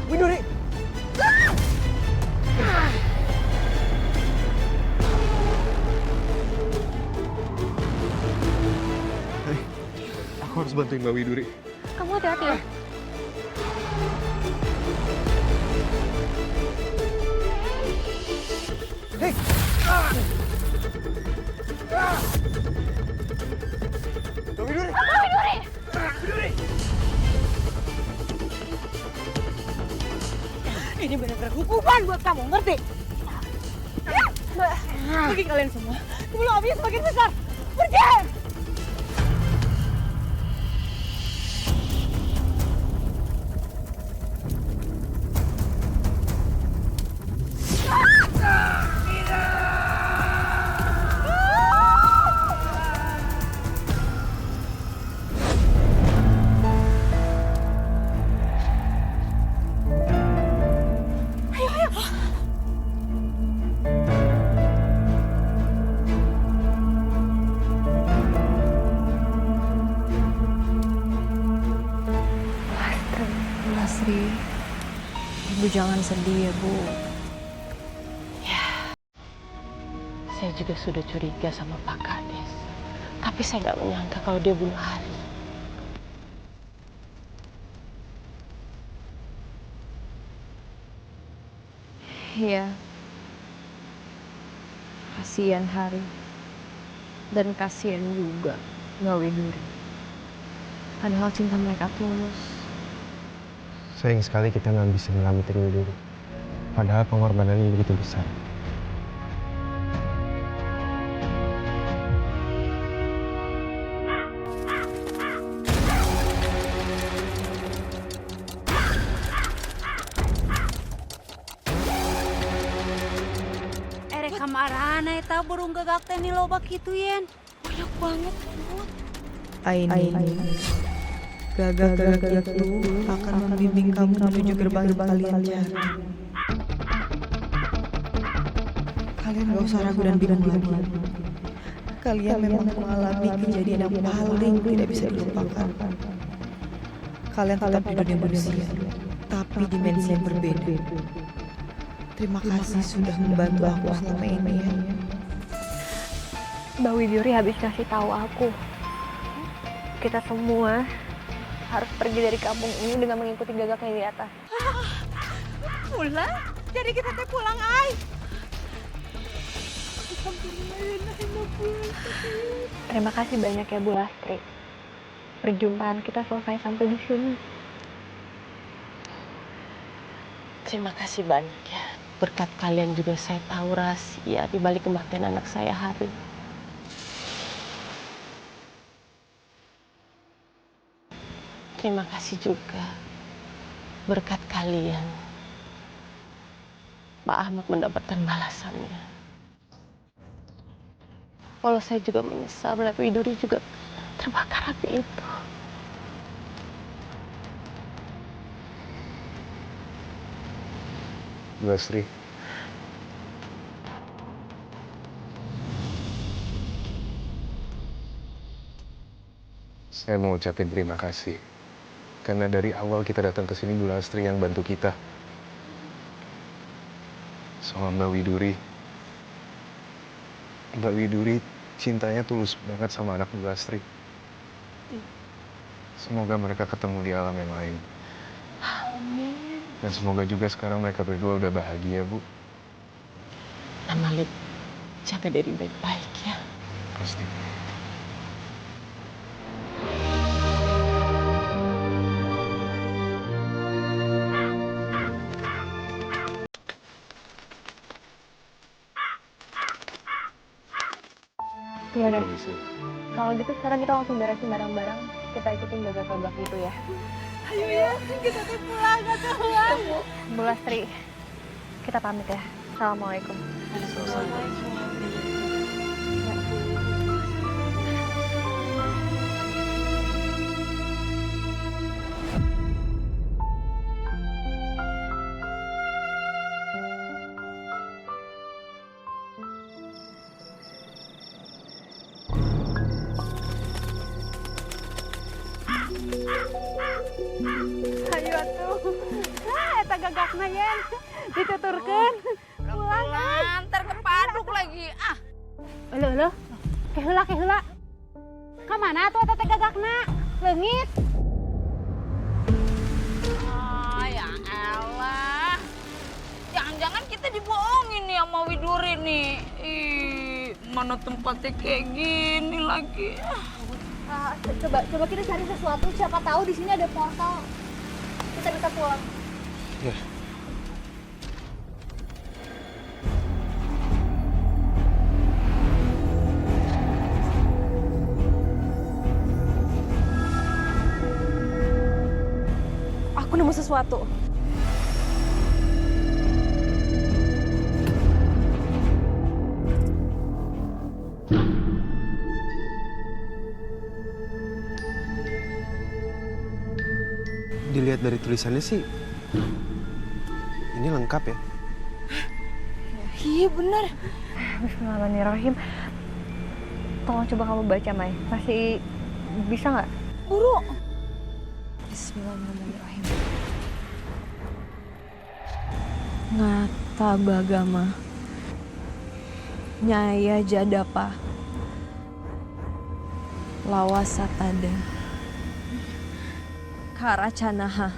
Widuri. Aku harus bantuin Mbak Widuri. Kamu hati-hati ya. Hei! Mbak Widuri! Widuri! Ini benar-benar hukuman buat kamu, ngerti? Pergi kalian semua. Sebelum apinya semakin besar. Pergi! Lasri, Ibu jangan sedih ya, Bu. Saya juga sudah curiga sama Pak Kades. Tapi saya nggak menyangka kalau dia bunuh Hari. Iya. Kasihan Hari. Dan kasihan juga Mbak Widuri. Padahal cinta mereka tulus. Sayang sekali kita nggak bisa nyelamatin Widuri. Padahal pengorbanannya begitu besar. Kamarana eta burung gagak teh loba kitu yen. Banyak banget. Aini, gagak-gagak itu akan membimbing kamu menuju gerbang kalian cari. Kalian gak usah ragu dan bingung lagi. Kalian memang mengalami kejadian yang paling tidak bisa dilupakan. Kalian tetap di dunia manusia, tapi dimensi yang berbeda. Terima kasih sudah membantu aku selama ini ya. Mbak Widuri habis kasih tahu aku, kita semua harus pergi dari kampung ini dengan mengikuti gagaknya di atas. Pulang? Jadi kita teh pulang, Ai. Terima kasih banyak ya Bu Lastri. Perjumpaan kita selesai sampai di sini. Terima kasih banyak ya. Berkat kalian juga saya tahu rahasia di balik kematian anak saya Hari. Terima kasih juga. Berkat kalian, Pak Ahmad mendapatkan balasannya. Walau saya juga menyesal melihat Widuri juga terbakar api itu. Bu Astri. Saya mau ucapin terima kasih. Karena dari awal kita datang ke sini Bu Astri yang bantu kita. Sama Mbak Widuri. Mbak Widuri cintanya tulus banget sama anak Bu Astri. Semoga mereka ketemu di alam yang lain. Amin. Dan semoga juga sekarang mereka berdua udah bahagia, Bu. Nah, Malik, jaga diri baik-baik ya. Pasti. Ya udah. Kalau gitu sekarang kita langsung beresin barang-barang. Kita ikutin gagak-gagak gitu ya. Ayo ya, kita teh pulang atuh. Bu Lastri, kita pamit ya. Assalamualaikum. Ayo atuh. Eta gagakna yen dituturkeun. Pelan-pelan, ntar kepaduk lagi. Ah. Heuh. Keheula. Ka mana atuh eta teh gagakna? Leungit. Ah, ya elah. Jangan-jangan kita dibohongin nih sama Widuri nih. Ih, mana tempatnya kayak gini lagi. Coba kita cari sesuatu, siapa tahu di sini ada portal. Kita bisa pulang. Ya. Aku nemu sesuatu. Dilihat dari tulisannya sih, ini lengkap ya. Iya bener. Bismillahirrahmanirrahim. Tolong coba kamu baca, Mai. Masih bisa nggak? Buru. Bismillahirrahmanirrahim. Ngata bagama Nyaya Jadapa Lawasatada Karacanaha